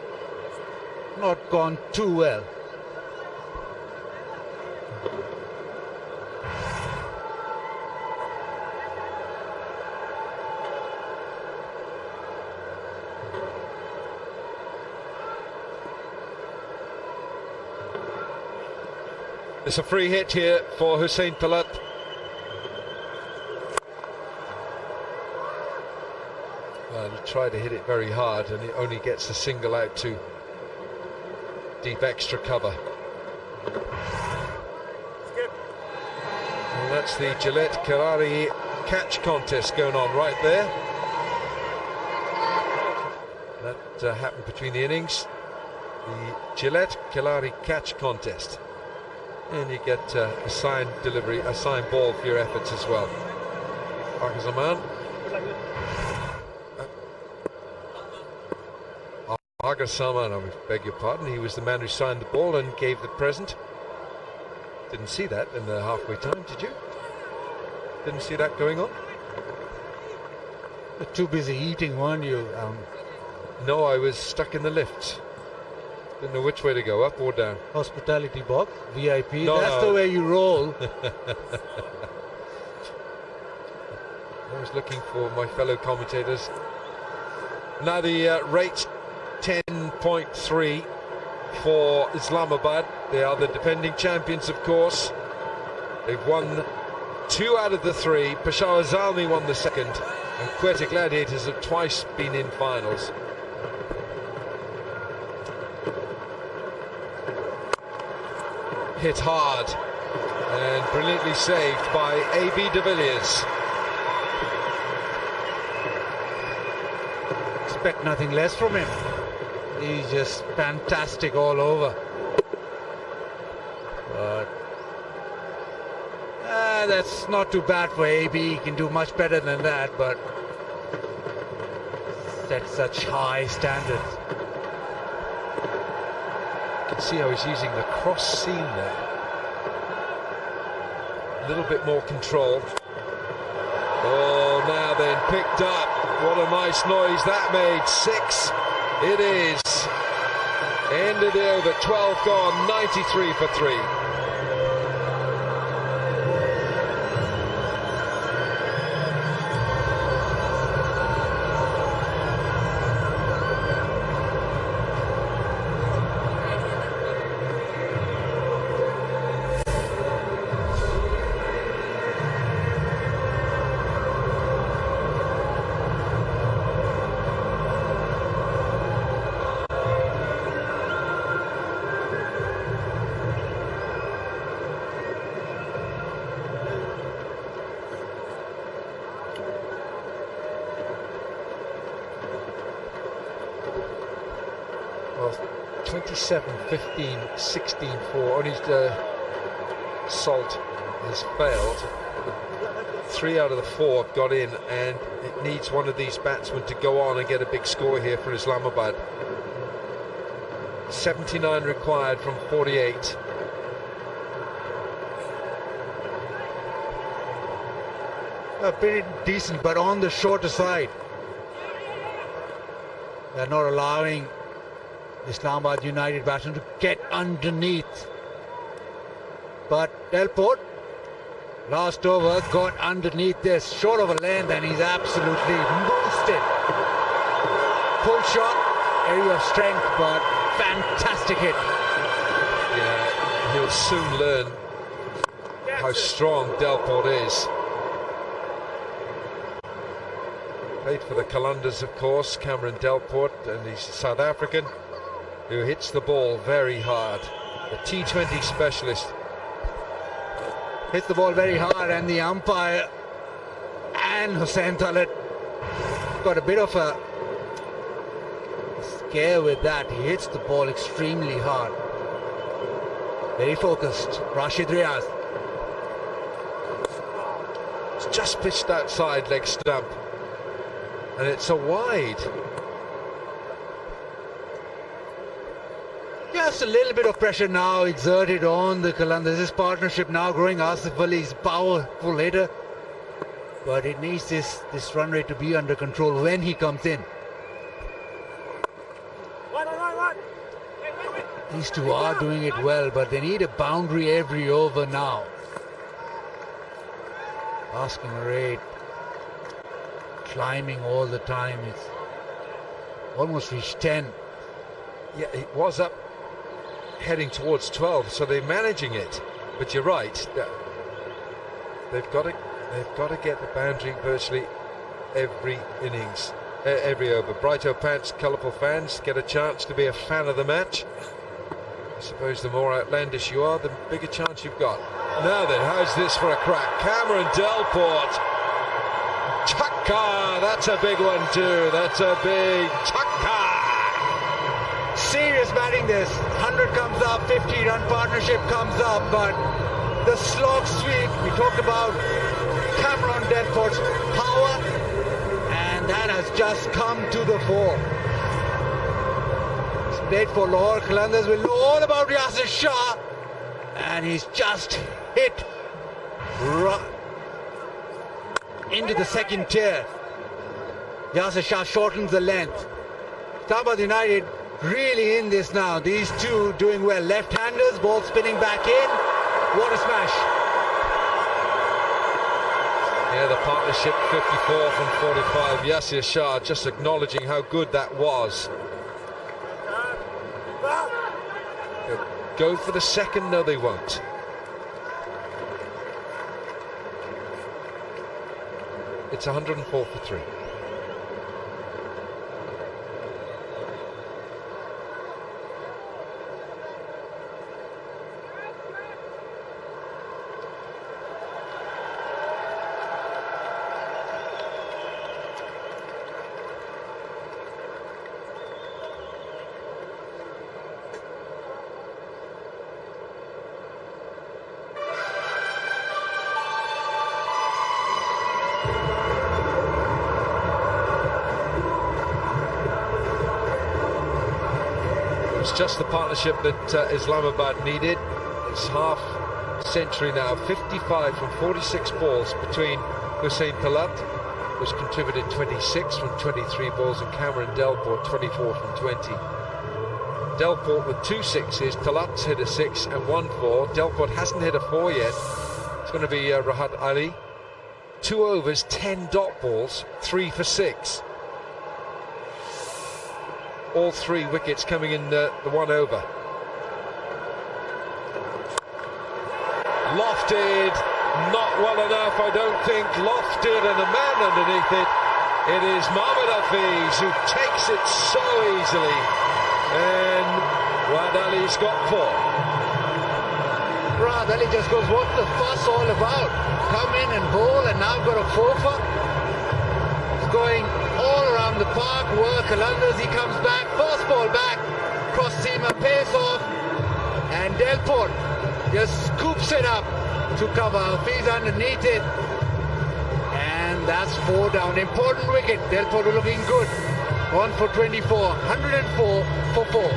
not gone too well. It's a free hit here for Hussain Talat. Well, he tried to hit it very hard, and he only gets a single out to deep extra cover. And that's the Gillette Karari catch contest going on right there. That happened between the innings. The Gillette Kalari catch contest. And you get a signed delivery, a signed ball for your efforts as well. Zaman. Agar Salman, I beg your pardon, he was the man who signed the ball and gave the present. Didn't see that in the halfway time, did you? Didn't see that going on? Too busy eating, weren't you? No, I was stuck in the lift. Didn't know which way to go, up or down. Hospitality box, VIP, no, that's the way you roll. I was looking for my fellow commentators. Now the rate 10.3 for Islamabad. They are the defending champions, of course. They've won 2 out of the 3. Peshawar Zalmi won the 2nd, and Quetta Gladiators have twice been in finals. Hit hard and brilliantly saved by A.B. de Villiers. Expect nothing less from him. He's just fantastic all over. But that's not too bad for A.B. He can do much better than that, but set such high standards. See how he's using the cross seam there. A little bit more control. Oh, now then, picked up. What a nice noise that made. 6 it is. End of the over, 12 gone, 93 for 3. Well, 27, 15, 16, 4. Only assault has failed. 3 out of the 4 have got in, and it needs one of these batsmen to go on and get a big score here for Islamabad. 79 required from 48. Pretty decent, but on the shorter side. They're not allowing Islamabad United batsmen to get underneath. But Delport, last over, got underneath this, short of a length, and he's absolutely boosted. Full shot, area of strength, but fantastic hit. Yeah, he'll soon learn how strong Delport is. Played for the Qalandars, of course, Cameron Delport, and he's a South African who hits the ball very hard. A T20 specialist. Hits the ball very hard, and the umpire and Hussain Talat got a bit of a scare with that. He hits the ball extremely hard. Very focused. Rashid Riaz. It's just pitched outside leg stump, and it's a wide. Just a little bit of pressure now exerted on the Qalandars. This partnership now growing. Asif Ali is a powerful hitter, but it needs this run rate to be under control when he comes in. These two are doing it well, but they need a boundary every over now. Asking rate climbing all the time. It's almost reached 10. Yeah, it was up, heading towards 12, so they're managing it. But you're right, they've got to get the boundary virtually every innings, every over. Brighto Pants, colourful fans get a chance to be a fan of the match. I suppose the more outlandish you are, the bigger chance you've got. Now then, how's this for a crack? Cameron Delport, chakka, that's a big one too. That's a big chakka. Serious batting this. 100 comes up, 50-run partnership comes up, but the slog sweep, we talked about Cameron Delport's power, and that has just come to the fore. He's played for Lahore Qalandars, will know all about Yasir Shah, and he's just hit into the second tier. Yasir Shah shortens the length. Islamabad United really in this now. These two doing well. Left-handers, ball spinning back in. What a smash. Yeah, the partnership 54 from 45. Yasir Shah just acknowledging how good that was. They'll go for the second. No, they won't. It's 104 for 3. Just the partnership that Islamabad needed. It's half century now. 55 from 46 balls between Hussain Talat, who's contributed 26 from 23 balls, and Cameron Delport 24 from 20. Delport with 2 sixes, Talat's hit a 6 and 1 4. Delport hasn't hit a 4 yet. It's going to be Rahat Ali. 2 overs, 10 dot balls, 3 for 6. All 3 wickets coming in the 1 over. Lofted, not well enough, I don't think. Lofted, and a man underneath it. It is Mohammad Hafiz who takes it so easily, and Rahat Ali's got 4. Rahat Ali just goes, what's the fuss all about? Come in and bowl, and now I've got a 4-for. He's going all around the park, work Qalandars, he comes back, first ball back, cross seamer, pace off, and Delport just scoops it up to cover. Hafiz underneath it. And that's 4 down. Important wicket. Del Potro looking good. 1 for 24. 104 for 4.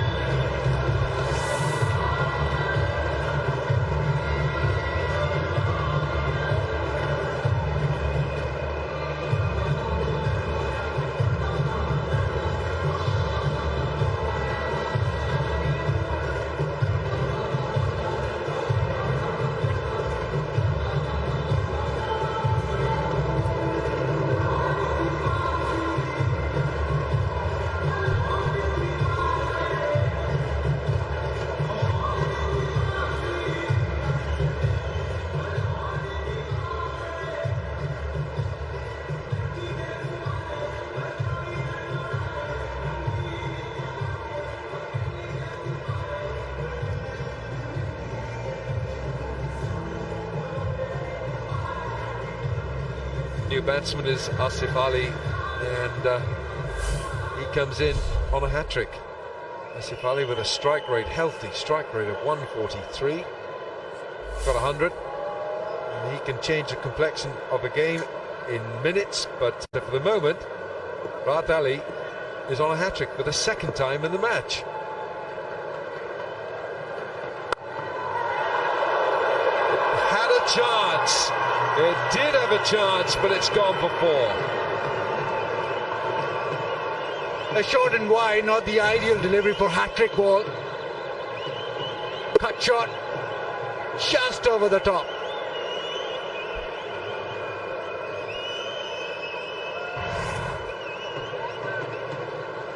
New batsman is Asif Ali, and he comes in on a hat-trick. Asif Ali with a strike rate, healthy strike rate of 143, got 100, and he can change the complexion of a game in minutes, but for the moment Rahat Ali is on a hat-trick for the second time in the match. Had a chance. It did have a chance, but it's gone for 4. A short and wide, not the ideal delivery for hat-trick ball. Cut shot, just over the top.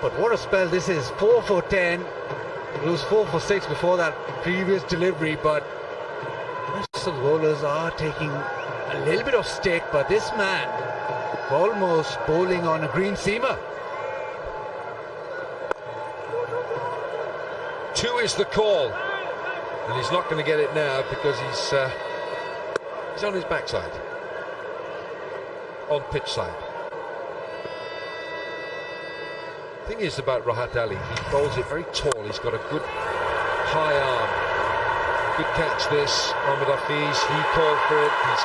But what a spell this is. 4 for 10. It was 4 for 6 before that previous delivery, but Bristol bowlers are taking a little bit of stick, but this man almost bowling on a green seamer. 2 is the call, and he's not going to get it now because he's on his backside, on pitch side. The thing is about Rahat Ali, he bowls it very tall. He's got a good high arm. Good catch this, Mohammad Hafiz. He called for it. He's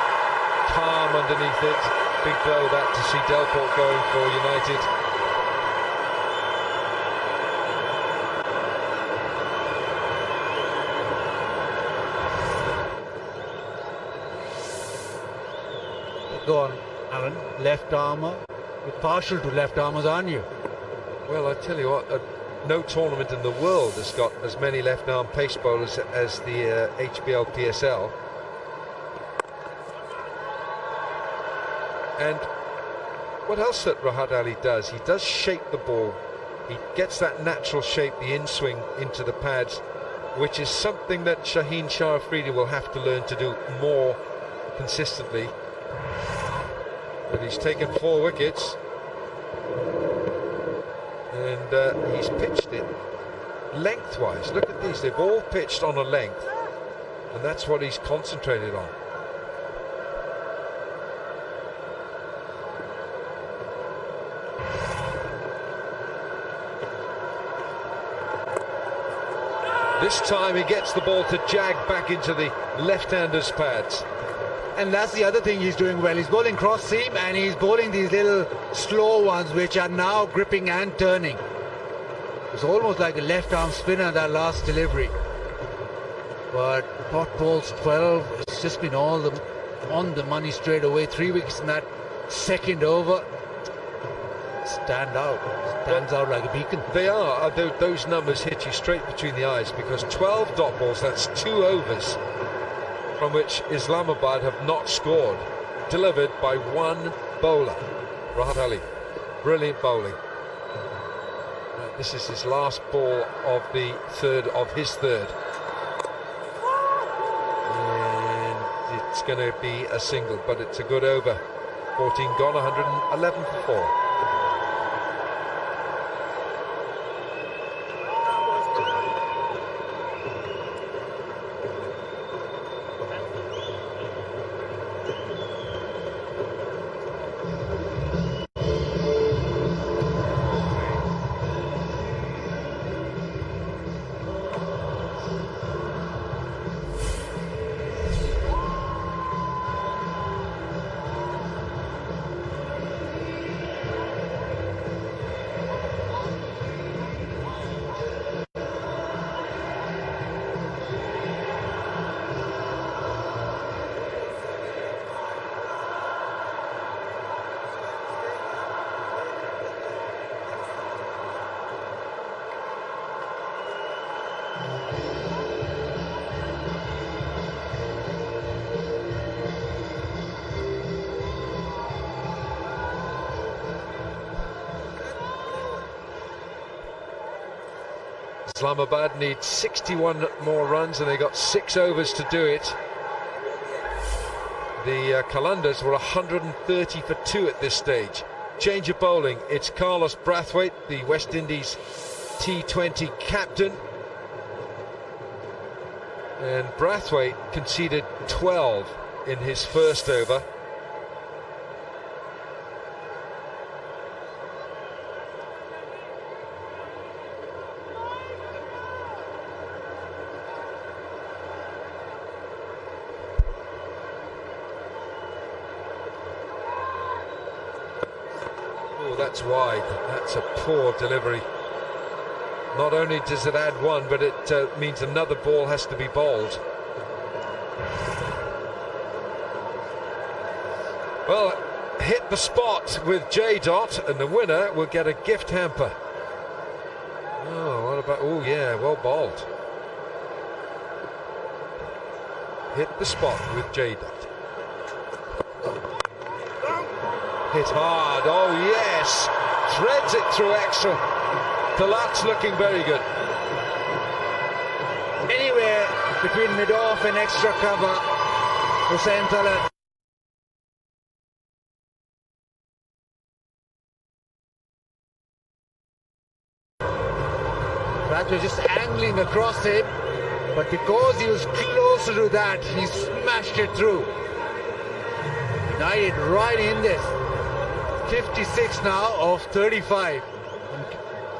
calm underneath it. Big blow that to see Delport going for United. Go on, Alan. Left armour. You're partial to left armours, aren't you? Well, I tell you what, no tournament in the world has got as many left-arm pace bowlers as the HBL PSL. And what else that Rahat Ali does, he does shape the ball. He gets that natural shape, the in-swing into the pads, which is something that Shaheen Shah Afridi will have to learn to do more consistently. But he's taken 4 wickets. And he's pitched it lengthwise. Look at these, they've all pitched on a length, and that's what he's concentrated on. This time he gets the ball to jag back into the left-hander's pads. And that's the other thing he's doing well. He's bowling cross seam, and he's bowling these little slow ones which are now gripping and turning. It's almost like a left arm spinner, that last delivery. But pot balls 12, it's just been all on the money straight away. 3 wickets in that second over. Stands out like a beacon. They are. Those numbers hit you straight between the eyes, because 12 dot balls, that's 2 overs from which Islamabad have not scored, delivered by 1 bowler, Rahat Ali. Brilliant bowling. This is his last ball of the third of his third, and it's going to be a single, but it's a good over. 14 gone, 111 for 4. Islamabad needs 61 more runs and they got 6 overs to do it. The Qalandars were 130 for 2 at this stage. Change of bowling. It's Carlos Brathwaite, the West Indies T20 captain. And Brathwaite conceded 12 in his first over. Oh, that's wide. That's a poor delivery. Not only does it add 1, but it means another ball has to be bowled. Well, hit the spot with J. Dot, and the winner will get a gift hamper. Oh, what about... Oh, yeah, well bowled. Hit the spot with J. Dot. Hit hard. Oh, yes. Threads it through extra. Talat's looking very good. Anywhere between mid-off and extra cover, Hussain Talat. Brathwaite just angling across it, but because he was closer to that, he smashed it through. United right in this. 56 now of 35. And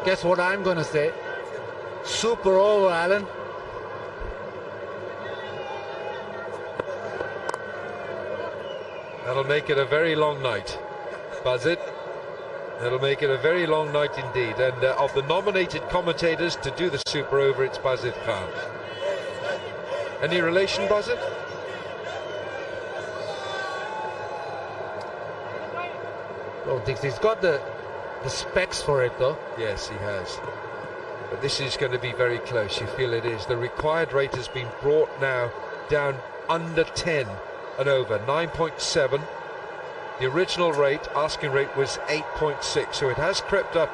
guess what I'm going to say? Super over, Alan. That'll make it a very long night, Buzzard. That'll make it a very long night indeed. And of the nominated commentators to do the super over, it's Buzzard Khan. Any relation, Buzzard? Don't think so. He's got the specs for it, though. Yes, he has. But this is going to be very close. You feel it is. The required rate has been brought now down under 10 and over, 9.7. The original rate, asking rate, was 8.6, so it has crept up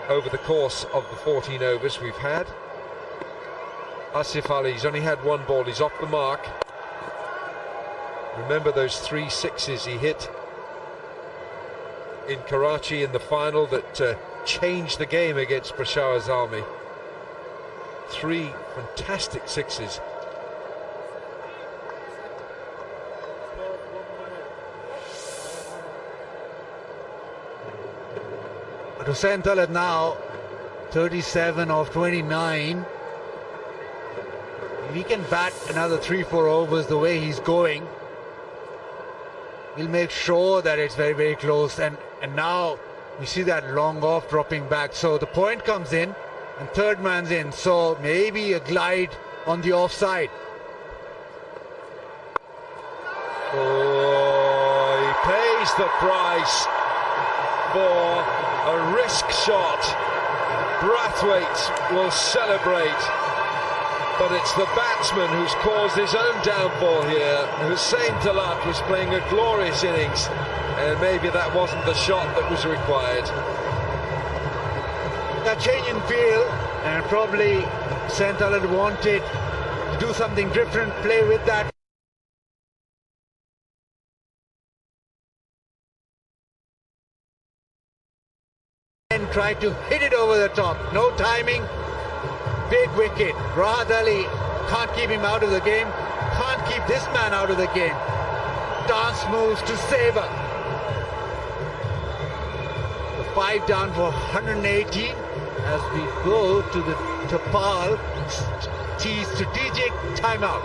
over the course of the 14 overs we've had. Asif Ali's only had 1 ball. He's off the mark. Remember those 3 sixes he hit in Karachi in the final that changed the game against Peshawar's army. 3 fantastic sixes. Hussain Talat now 37 of 29. If he can bat another 3-4 overs the way he's going, he'll make sure that it's very, very close. And now we see that long off dropping back. So the point comes in and third man's in. So maybe a glide on the offside. Oh, he pays the price for a risk shot. Brathwaite will celebrate, but it's the batsman who's caused his own downfall here. Hussain Talat was playing a glorious innings, and maybe that wasn't the shot that was required. That change in field, and probably Hussain Talat wanted to do something different, play with that. And try to hit it over the top. No timing. Big wicket. Rahat Ali can't keep him out of the game. Can't keep this man out of the game. Dance moves to Saber. The 5 down for 118 as we go to the Tapal T strategic timeout.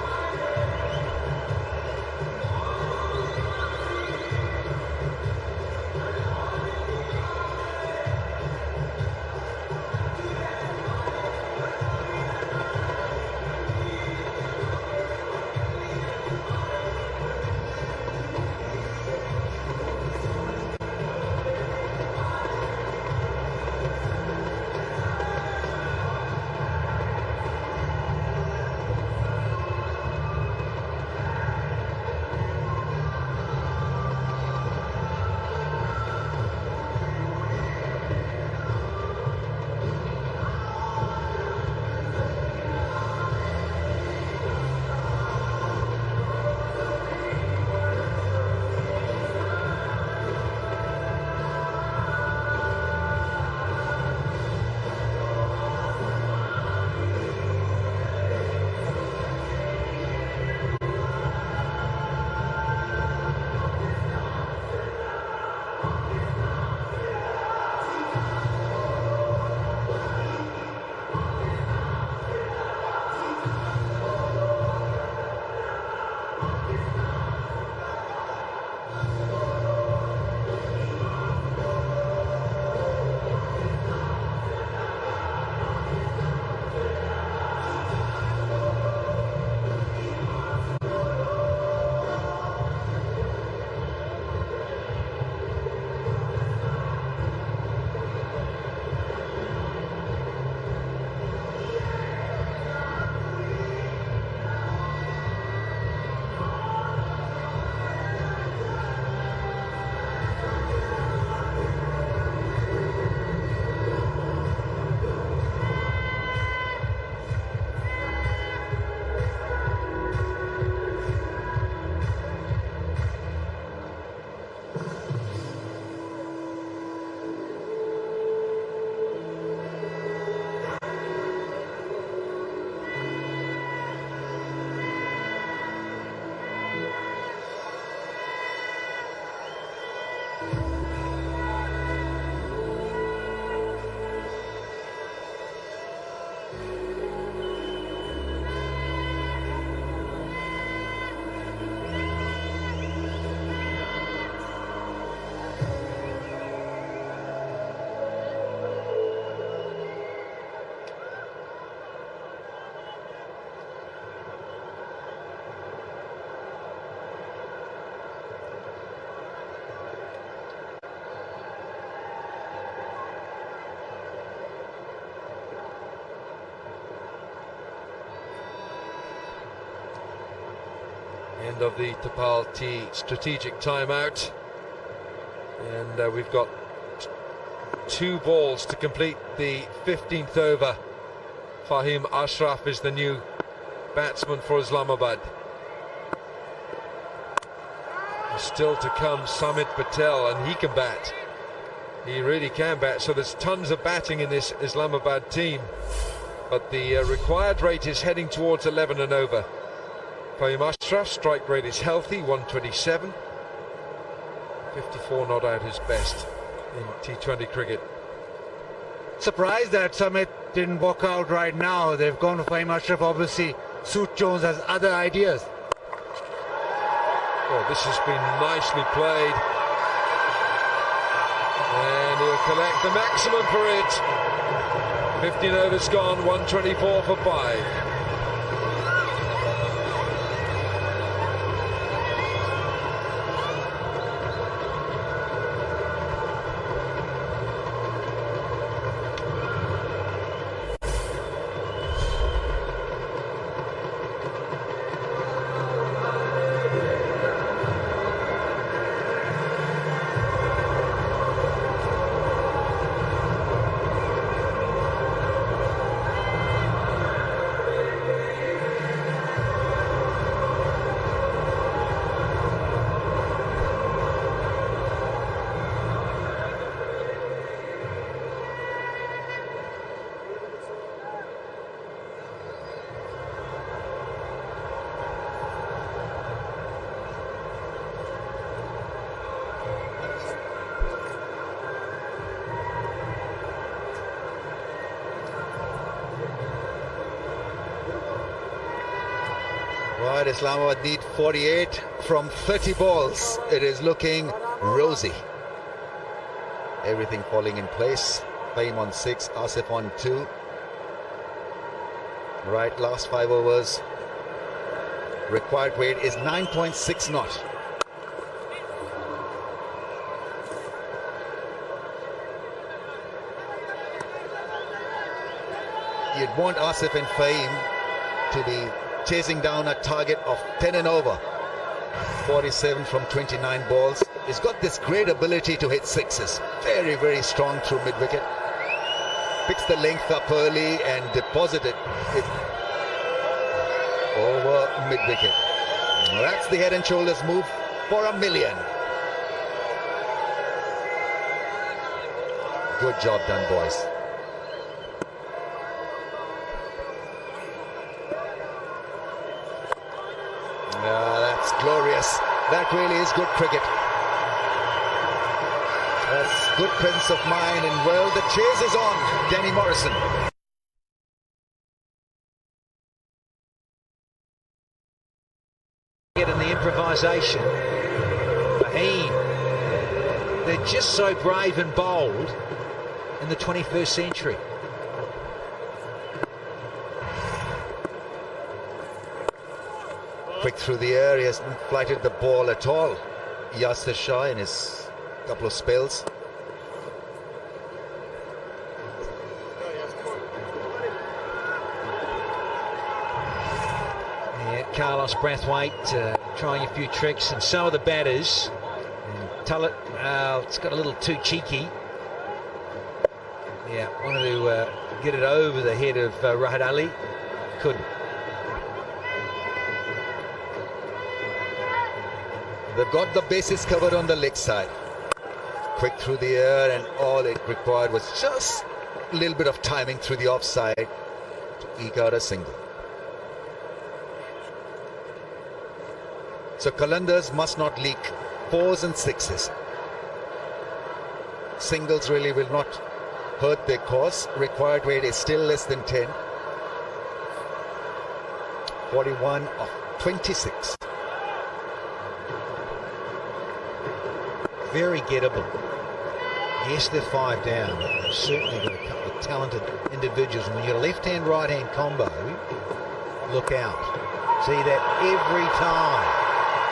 End of the Tapal T strategic timeout. And we've got 2 balls to complete the 15th over. Fahim Ashraf is the new batsman for Islamabad. Still to come Samit Patel, and he can bat. He really can bat. So there's tons of batting in this Islamabad team, but the required rate is heading towards 11 and over. Fahim Ashraf, strike rate is healthy, 127. 54 not out his best in T20 cricket. Surprised that Samit didn't walk out right now. They've gone for Fahim Ashraf. Obviously, Soot Jones has other ideas. Oh, this has been nicely played. And he'll collect the maximum for it. 15 overs gone, 124 for 5. Right, Islamabad need 48 from 30 balls. It is looking rosy. Everything falling in place. Fahim on 6, Asif on 2. Right, last 5 overs. Required weight is 9.6 knot. You'd want Asif and Fahim to be chasing down a target of 10 and over. 47 from 29 balls. He's got this great ability to hit sixes. Very, very strong through mid-wicket. Picks the length up early and deposited it over mid-wicket. That's the head and shoulders move for $1 million. Good job done, boys. That's glorious. That really is good cricket. That's good presence of mind, and well, the chase is on. Danny Morrison. In the improvisation, Fahim, they're just so brave and bold in the 21st century. Quick through the air, he hasn't flighted the ball at all. Yasir Shah in his couple of spells. Yeah, Carlos Brathwaite trying a few tricks, and so are the batters. And Tullett, it's got a little too cheeky. Yeah, wanted to get it over the head of Rahad Ali. Couldn't. They've got the bases covered on the leg side. Quick through the air, and all it required was just a little bit of timing through the offside to eke out a single. So Qalandars must not leak 4s and 6s. Singles really will not hurt their cause. Required weight is still less than 10. 41 of 26. Very gettable. Yes, they're 5 down. They've certainly got a couple of talented individuals. And when you're a left-hand, right-hand combo, look out. See that every time.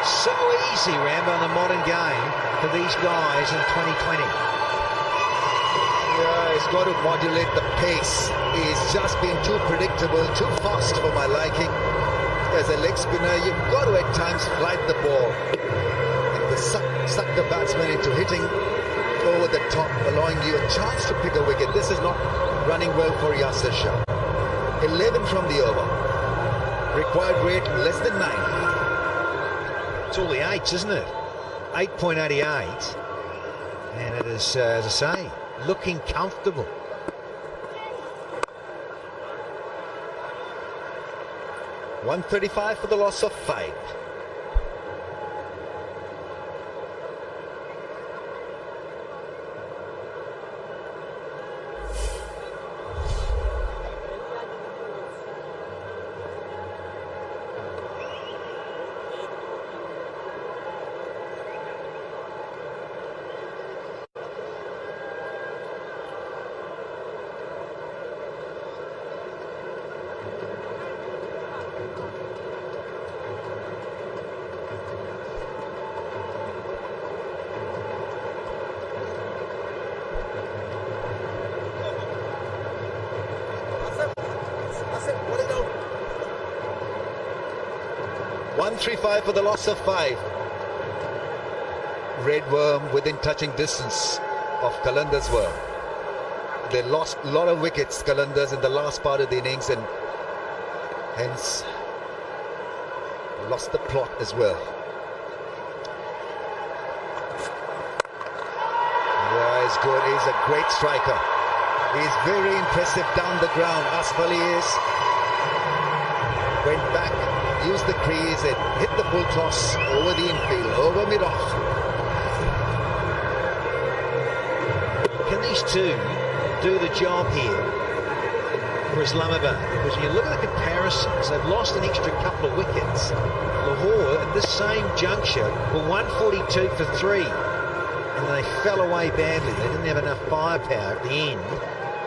So easy, Rambo, in the modern game for these guys in 2020. Yeah, he's got to modulate the pace. He's just been too predictable, too fast for my liking. as a leg spinner, you've got to at times flight the ball and suck the batsman into hitting over the top, allowing you a chance to pick a wicket. This is not running well for Yasir Shah. 11 from the over. Required rate less than 9. It's all the eights, isn't it? 8.88. And it is, as I say, looking comfortable. $135 for the loss of 5. $135 for the loss of 5. Red Worm within touching distance of Qalandar's worm. They lost a lot of wickets, Qalandars, in the last part of the innings, and hence lost the plot as well. Yeah, he's good. He's a great striker. He's very impressive down the ground. Asfali is. Went back, used the crease, and hit the full toss over the infield, over mid-off. Can these two do the job here for Islamabad? Because when you look at the comparisons, they've lost an extra couple of wickets. Lahore, at this same juncture, were 142 for 3. And they fell away badly. They didn't have enough firepower at the end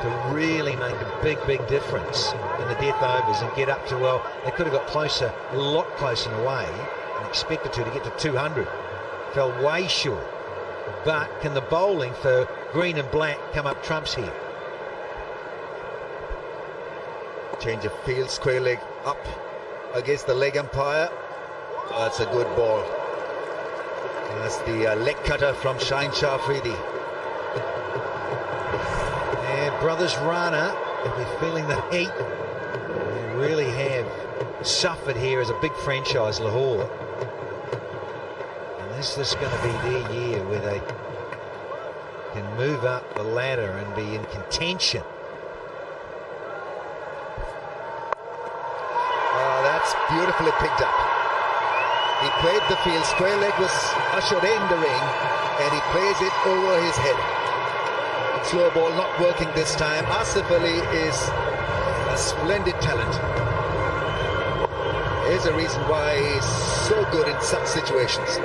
to really make a big difference in the death overs and get up to, well, they could have got closer, a lot closer in a way, and expected to get to 200. Fell way short. But can the bowling for green and black come up trumps here? Change of field, square leg up against the leg umpire. That's a good ball. That's the leg cutter from Shaheen Shah Afridi. And brothers Rana, if they're feeling the heat, they really have suffered here as a big franchise, Lahore. And is this going to be their year where they can move up the ladder and be in contention? Oh, that's beautifully picked up. He played the field, square leg was ushered in the ring, and he plays it over his head. Slow ball not working this time. Asif Ali is a splendid talent. There's a reason why he's so good in such situations.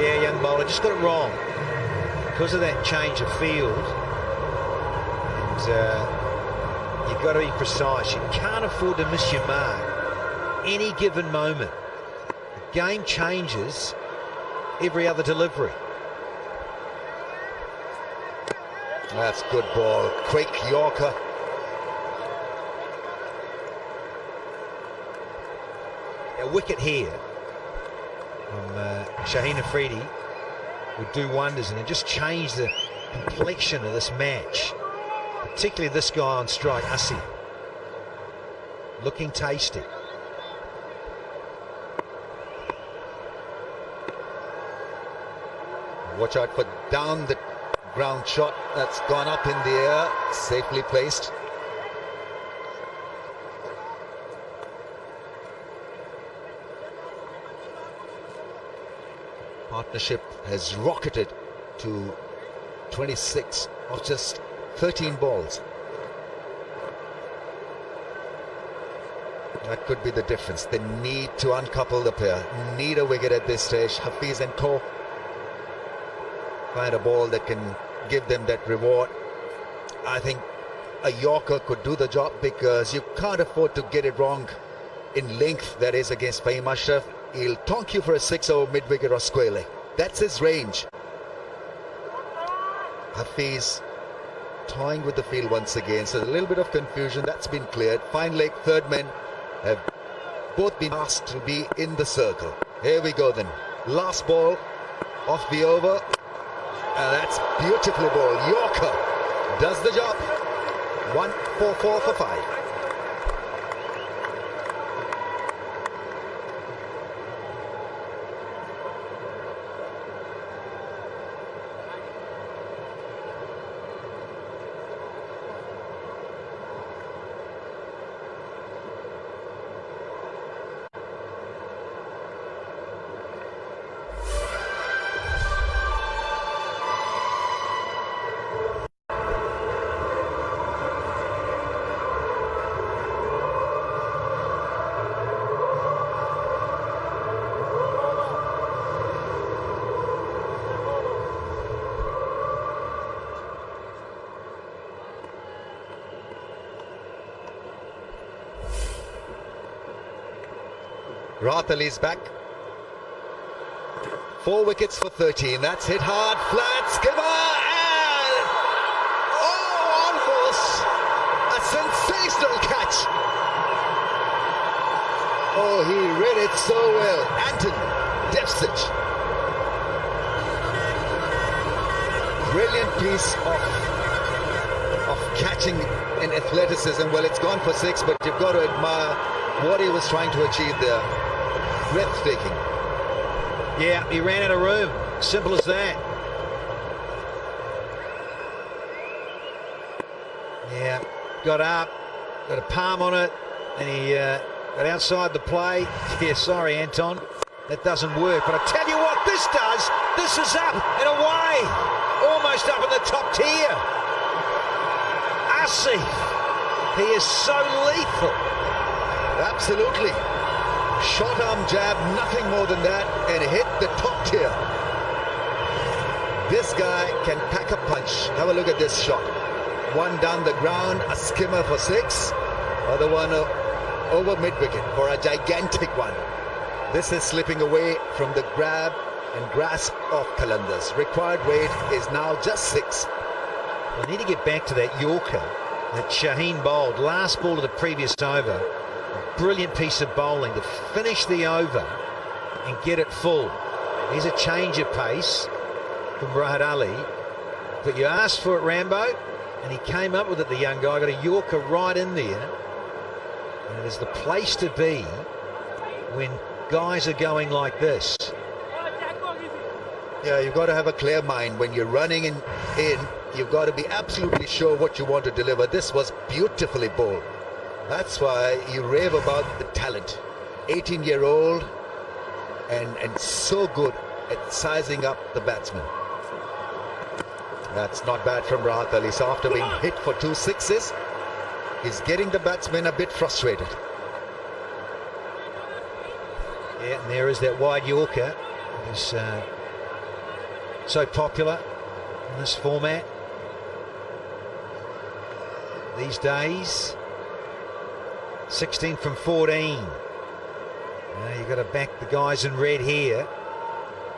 Yeah, young bowler just got it wrong because of that change of field. And you've got to be precise. You can't afford to miss your mark any given moment. The game changes every other delivery. That's good ball. Quick Yorker. A wicket here from Shaheen Afridi would do wonders, and it just changed the complexion of this match. Particularly this guy on strike, Asi. Looking tasty. Watch out for down the ground shot that's gone up in the air, safely placed. Partnership has rocketed to 26 of just 13 balls. That could be the difference. They need to uncouple the pair, need a wicket at this stage. Hafiz and Co. Find a ball that can give them that reward. I think a Yorker could do the job because you can't afford to get it wrong in length, that is against Fahim Ashraf. He'll tonk you for a 6 over mid-wicket or square leg. That's his range. Hafiz toying with the field once again, so a little bit of confusion. That's been cleared. Fine leg, third man have both been asked to be in the circle. Here we go then. Last ball off the over. And that's beautifully bowled. Yorker does the job. 1-4-4 for 5. Rahat Ali's back. 4 wickets for 13. That's hit hard, flat, skipper, and almost a sensational catch. Oh, he read it so well. Anton Devsich. Brilliant piece of catching in athleticism. Well, it's gone for 6, but you've got to admire what he was trying to achieve there. Breathtaking. Yeah, he ran out of room. Simple as that. Yeah, got up, got a palm on it, and he got outside the play. Yeah, sorry, Anton, that doesn't work. But I tell you what, this does. This is up and away, almost up in the top tier. Asif, he is so lethal. Absolutely. Short arm jab, nothing more than that, and hit the top tier. This guy can pack a punch. Have a look at this shot. One down the ground, a skimmer for 6. Other one over mid-wicket for a gigantic one. This is slipping away from the grab and grasp of Qalandars. Required weight is now just 6. I need to get back to that Yorker that Shaheen bowled. Last ball of the previous over. Brilliant piece of bowling to finish the over and get it full. Here's a change of pace from Rahat Ali, but you asked for it, Rambo, and he came up with it, the young guy. Got a Yorker right in there, and it is the place to be when guys are going like this. Yeah, you've got to have a clear mind when you're running in. You've got to be absolutely sure what you want to deliver. This was beautifully bowled. That's why you rave about the talent. 18-year-old and so good at sizing up the batsman. That's not bad from Rahat Ali. So after being hit for 2 sixes, he's getting the batsman a bit frustrated. Yeah, and there is that wide Yorker. It's so popular in this format these days. 16 from 14. Now you've got to back the guys in red here,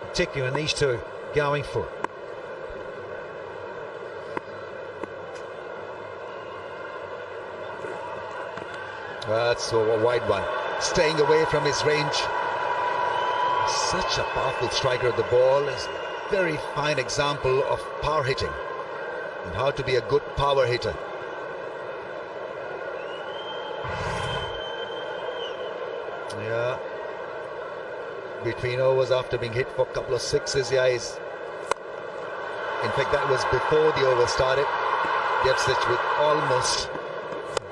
particularly when these two are going for it. That's a wide one. Staying away from his range. Such a powerful striker of the ball. Is a very fine example of power hitting and how to be a good power hitter. Yeah, between overs after being hit for a couple of sixes. Yeah, in fact that was before the over started. Devsich with almost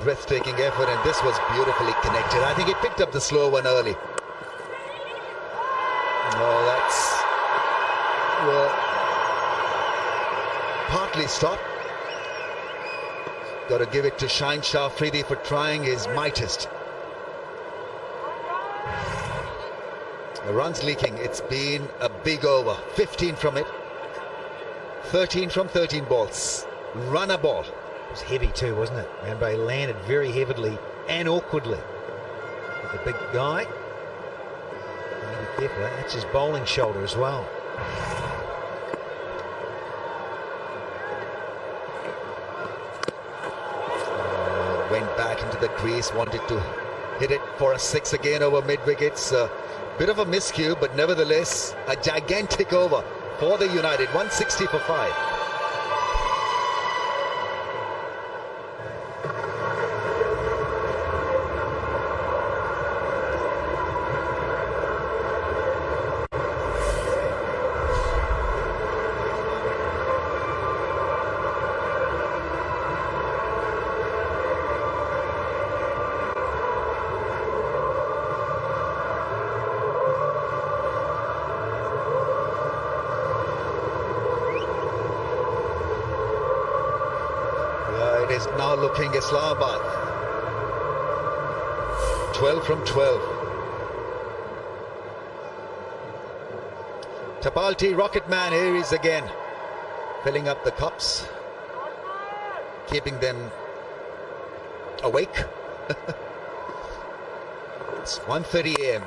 breathtaking effort, and this was beautifully connected. I think he picked up the slow one early. Oh, that's partly stopped. Got to give it to Shaheen Shah Afridi for trying his mightest. The runs leaking. It's been a big over. 15 from it. 13 from 13 balls. Run a ball. It was heavy too, wasn't it? Remember, he landed very heavily and awkwardly. But the big guy, be careful, that's his bowling shoulder as well. Went back into the crease, wanted to hit it for a 6 again over mid-wickets. Bit of a miscue, but nevertheless a gigantic over for the United. 160 for 5. It is now looking Islamabad 12 from 12. Tapalti, Rocket Man, here he is again, filling up the cups, keeping them awake. It's 1:30 a.m.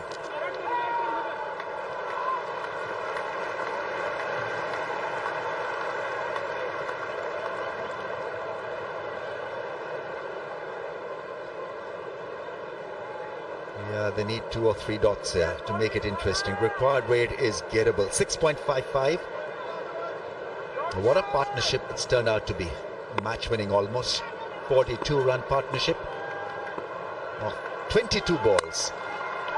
Yeah, they need 2 or 3 dots here to make it interesting. Required weight is gettable. 6.55. What a partnership it's turned out to be. Match winning almost. 42-run partnership of 22 balls.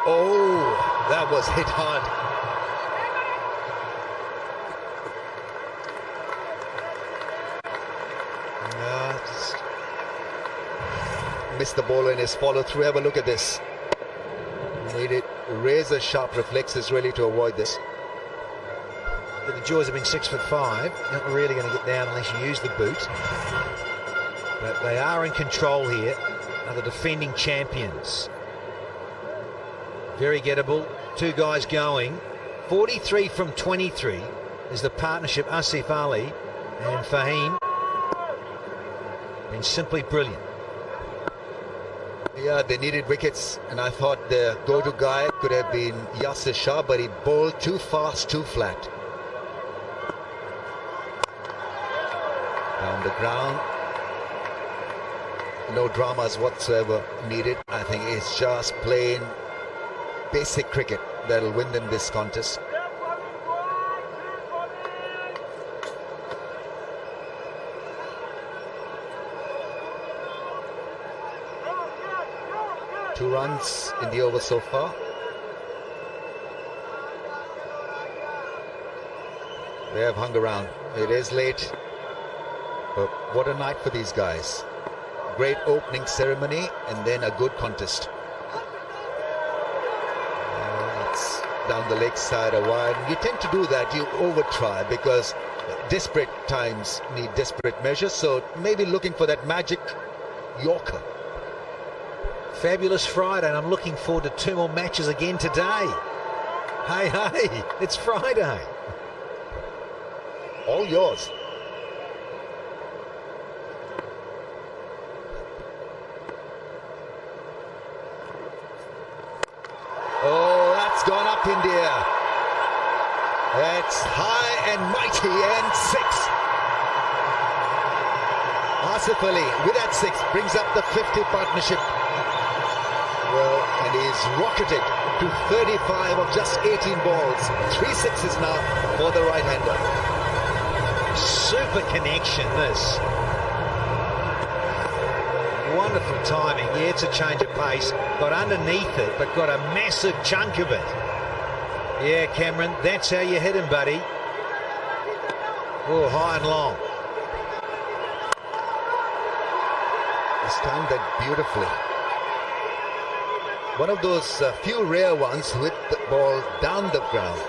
Oh, that was hit hard. Yeah, just missed the ball in his follow through. Have a look at this. Needed razor sharp reflexes really to avoid this. But the Jaws have been 6'5". Not really going to get down unless you use the boot. But they are in control here. Are the defending champions. Very gettable. 2 guys going. 43 from 23 is the partnership. Asif Ali and Fahim. Been simply brilliant. Yeah, they needed wickets, and I thought the go-to guy could have been Yasir Shah, but he bowled too fast, too flat. Down the ground. No dramas whatsoever needed. I think it's just plain basic cricket that'll win them this contest. Two runs in the over so far. They have hung around. It is late, but what a night for these guys. Great opening ceremony and then a good contest. It's down the leg side a wide. You tend to do that, you over try, because desperate times need desperate measures, so maybe looking for that magic Yorker. Fabulous Friday, and I'm looking forward to 2 more matches again today. Hey, it's Friday. All yours. Oh, that's gone up in the air. That's high and mighty, and 6. Asif Ali with that 6 brings up the 50 partnership. Well, and he's rocketed to 35 of just 18 balls. 3 sixes now for the right-hander. Super connection, this. Wonderful timing. Yeah, it's a change of pace. Got underneath it, but got a massive chunk of it. Yeah, Cameron, that's how you hit him, buddy. Oh, high and long. He's timed that beautifully. One of those few rare ones with the ball down the ground.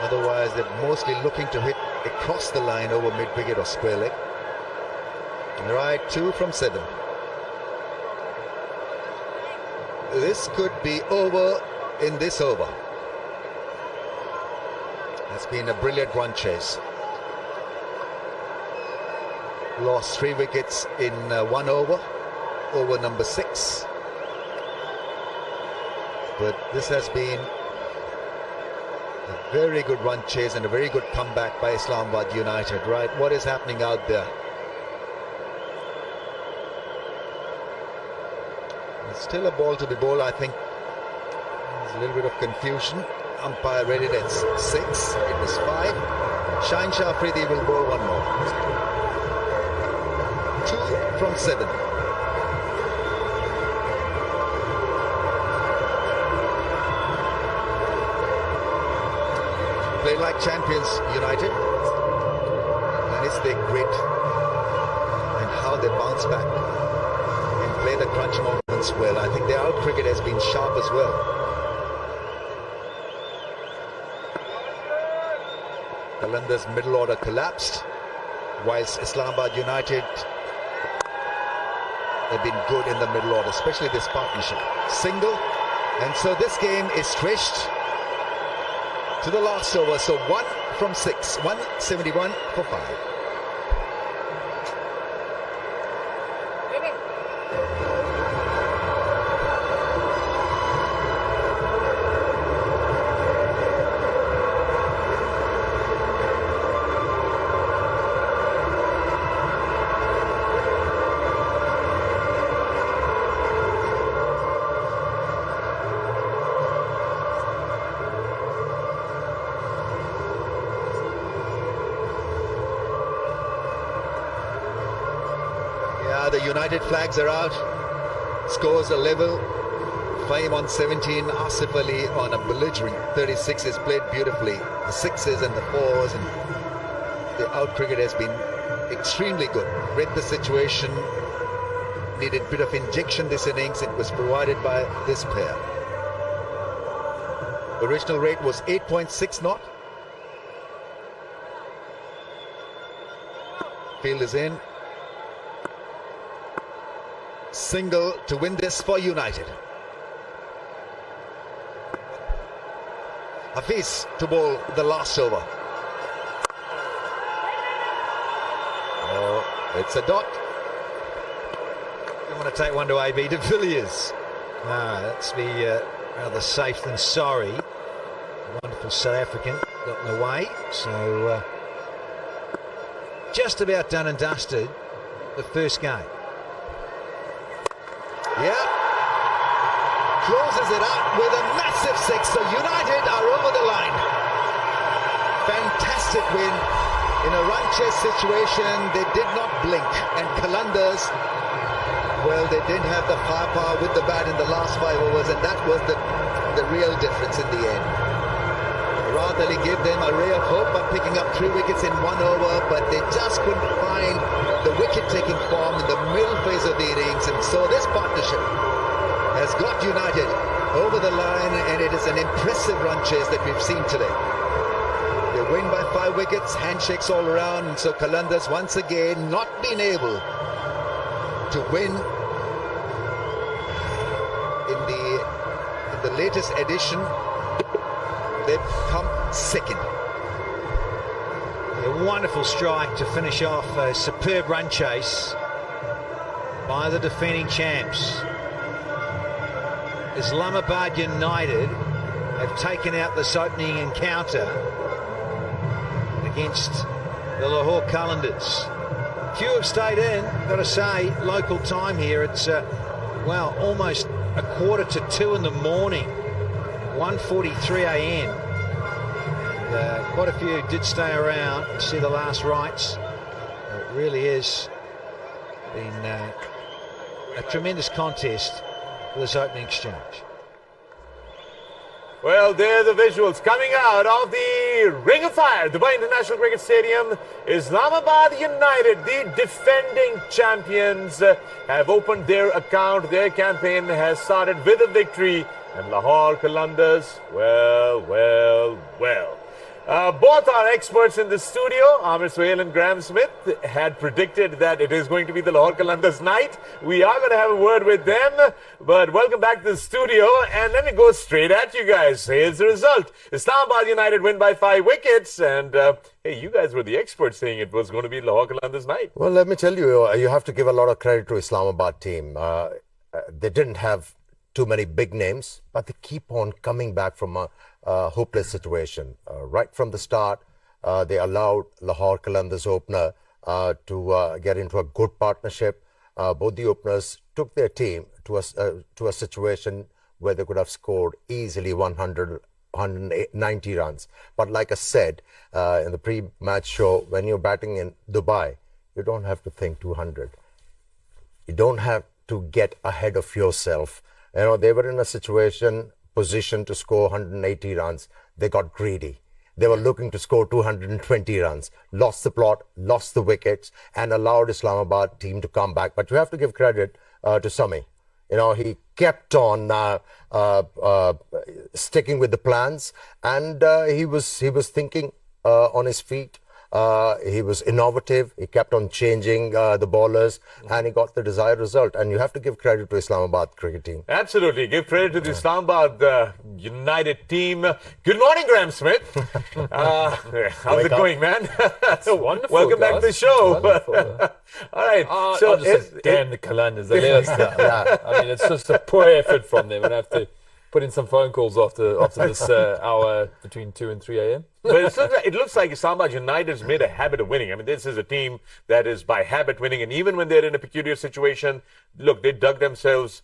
Otherwise, they're mostly looking to hit across the line over mid-wicket or square leg. Right, 2 from 7. This could be over in this over. It's been a brilliant run chase. Lost 3 wickets in 1 over number 6. But this has been a very good run chase and a very good comeback by Islamabad United. Right, what is happening out there? It's still a ball to be bowled, I think. There's a little bit of confusion. Umpire read it at 6. It was 5. Shine Shah Afridi will bowl one more. 2 from 7. Play like champions, United. And it's their grit and how they bounce back and play the crunch moments well. I think their out cricket has been sharp as well. Qalandar's middle order collapsed, whilst Islamabad United have been good in the middle order, especially this partnership. Single, and so this game is stretched to the last over. So 1 from 6, 171 for 5. The United flags are out. Scores are level. Fahim on 17, Asif Ali on a belligerent 36 is played beautifully. The 6s and the 4s, and the out cricket has been extremely good. Read the situation, needed a bit of injection this innings. It was provided by this pair. Original rate was 8.6 knot. Field is in. Single to win this for United. Hafiz to bowl the last over. Oh, it's a dot. I want to take one to AB de Villiers. No, that's be rather safe than sorry. A wonderful South African got in the way. So just about done and dusted the first game. Yeah, closes it out with a massive 6. So United are over the line. Fantastic win in a run chase situation. They did not blink, and Qalandars, well, they didn't have the firepower with the bat in the last 5 overs, and that was the real difference in the end. Rad Ali gave them a ray of hope by picking up 3 wickets in 1 over, but they just couldn't find the wicket-taking form in the middle phase of the innings, and so this partnership has got United over the line, and it is an impressive run chase that we've seen today. They win by 5 wickets, handshakes all around, and so Qalandars once again not been able to win in the latest edition. They've come second. A wonderful strike to finish off a superb run chase by the defending champs. Islamabad United have taken out this opening encounter against the Lahore Qalandars. Few have stayed in, got to say, local time here. It's, well, almost 1:45 in the morning. 1:43 a.m. Quite a few did stay around to see the last rites. It really is been a tremendous contest for this opening exchange. Well, there are the visuals coming out of the Ring of Fire, Dubai International Cricket Stadium. Islamabad United, the defending champions, have opened their account. Their campaign has started with a victory. And Lahore Qalandars, well. Both our experts in the studio, Amir Suhail and Graham Smith, had predicted that it is going to be the Lahore Qalandars night. We are going to have a word with them, but welcome back to the studio, and let me go straight at you guys. Here's the result. Islamabad United win by 5 wickets, and hey, you guys were the experts saying it was going to be Lahore Qalandars night. Well, let me tell you, you have to give a lot of credit to Islamabad team. They didn't have too many big names, but they keep on coming back from a hopeless situation. Right from the start, they allowed Lahore Qalandars opener to get into a good partnership. Both the openers took their team to a situation where they could have scored easily 100, 190 runs. But like I said in the pre-match show, when you're batting in Dubai, you don't have to think 200. You don't have to get ahead of yourself. You know, they were in a position to score 180 runs. They got greedy. They were looking to score 220 runs, lost the plot, lost the wickets, and allowed Islamabad team to come back. But you have to give credit to Sami. You know, he kept on sticking with the plans, and he was thinking on his feet. He was innovative. He kept on changing the bowlers, and he got the desired result. And you have to give credit to Islamabad cricket team. Absolutely. Give credit to the Islamabad United team. Good morning, Graham Smith. How's it going, man? Wonderful. Welcome back to the show. All right. So damn the Kalandars. They let us down. I mean, it's just a poor effort from them. And I have to put in some phone calls after this hour between 2 and 3 a.m. But it looks like Islamabad United has made a habit of winning. I mean, this is a team that is by habit winning. And even when they're in a peculiar situation, look, they dug themselves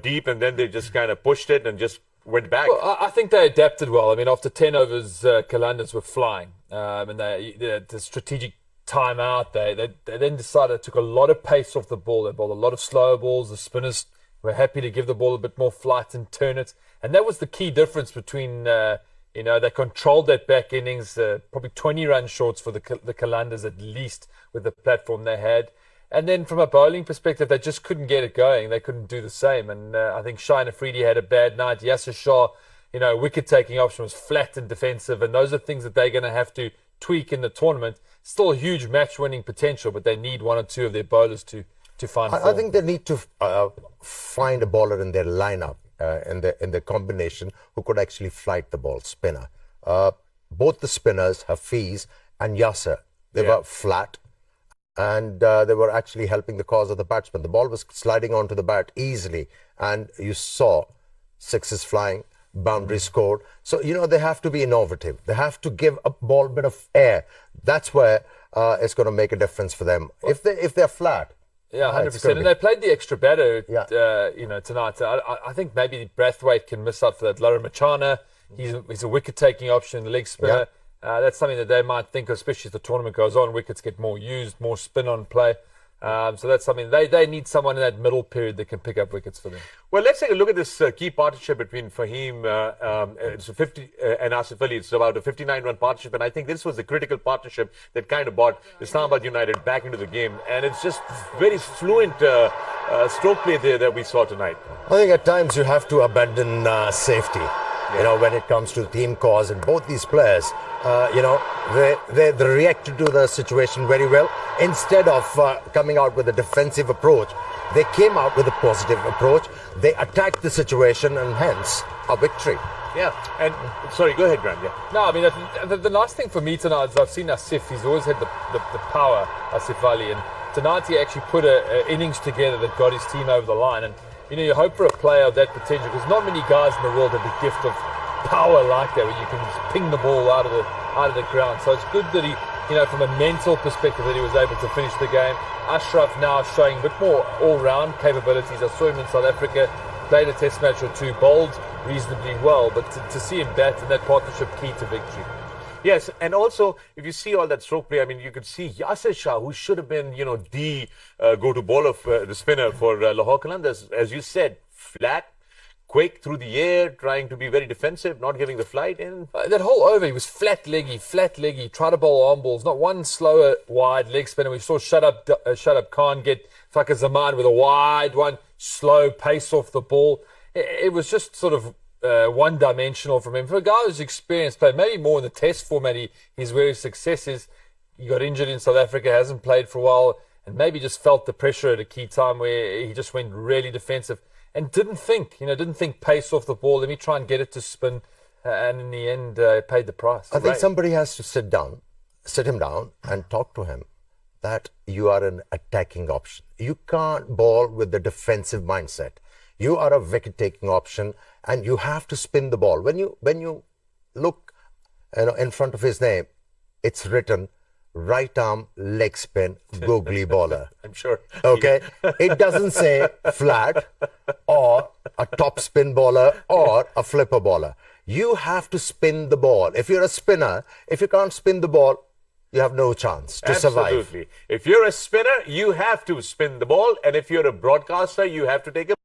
deep and then they just kind of pushed it and just went back. Well, I think they adapted well. I mean, after 10 overs, Kalandars were flying. And the strategic timeout, they then decided, took a lot of pace off the ball. They bowled a lot of slower balls. The spinners were happy to give the ball a bit more flight and turn it. And that was the key difference between, they controlled that back innings, probably 20 run shorts for the Kalandars at least with the platform they had. And then from a bowling perspective, they just couldn't get it going. They couldn't do the same. And I think Shine Afridi had a bad night. Yasser Shah, wicket-taking option was flat and defensive. And those are things that they're going to have to tweak in the tournament. Still a huge match-winning potential, but they need one or two of their bowlers to find form. I think they need to find a bowler in their lineup, in the combination, who could actually flight the ball, spinner. Both the spinners, Hafiz and Yasser, they were flat, and they were actually helping the cause of the batsman. The ball was sliding onto the bat easily, and you saw sixes flying, boundaries scored. So, they have to be innovative. They have to give a ball a bit of air. That's where it's going to make a difference for them. If they're flat. Yeah, 100%. And they played the extra batter, tonight. I think maybe Brathwaite can miss out for that. Lauren Machana, he's a wicket-taking option, leg spinner. Yeah. That's something that they might think of, especially as the tournament goes on. Wickets get more used, more spin on play. So that's something they need someone in that middle period that can pick up wickets for them. Well, let's take a look at this key partnership between Fahim and Asif Ali. It's about a 59-run partnership, and I think this was the critical partnership that kind of brought Islamabad United back into the game. And it's just very fluent stroke play there that we saw tonight. I think at times you have to abandon safety. When it comes to team cause, and both these players, they reacted to the situation very well. Instead of coming out with a defensive approach, they came out with a positive approach. They attacked the situation, and hence a victory. Yeah, and sorry, go ahead, Grant. Yeah. No, I mean, the nice thing for me tonight is I've seen Asif. He's always had the power, Asif Ali, and tonight he actually put an innings together that got his team over the line. And you hope for a player of that potential, because not many guys in the world have the gift of power like that, where you can just ping the ball out of the ground. So it's good that he, from a mental perspective, that he was able to finish the game. Ashraf now showing a bit more all-round capabilities. I saw him in South Africa, played a test match or two, bowled reasonably well, but to see him bat in that partnership, key to victory. Yes, and also, if you see all that stroke play, I mean, you could see Yasser Shah, who should have been, the go-to bowler, the spinner for Lahore Qalandars, as you said, flat, quick through the air, trying to be very defensive, not giving the flight in. That whole over, he was flat-leggy, tried to bowl arm balls, not one slower wide leg spinner. We saw Shut Up Khan get Fakir Zaman with a wide one, slow pace off the ball. It was just sort of one-dimensional from him. For a guy who's experienced, played maybe more in the test format, his various successes. He got injured in South Africa, hasn't played for a while, and maybe just felt the pressure at a key time where he just went really defensive and didn't think pace off the ball. Let me try and get it to spin, and in the end, paid the price. I think somebody has to sit him down and talk to him that you are an attacking option. You can't bowl with the defensive mindset. You are a wicket-taking option, and you have to spin the ball. When you look in front of his name, it's written right arm leg spin googly bowler. I'm sure. Okay, it doesn't say flat or a top spin bowler or a flipper bowler. You have to spin the ball. If you're a spinner, if you can't spin the ball, you have no chance to survive. Absolutely. If you're a spinner, you have to spin the ball, and if you're a broadcaster, you have to take a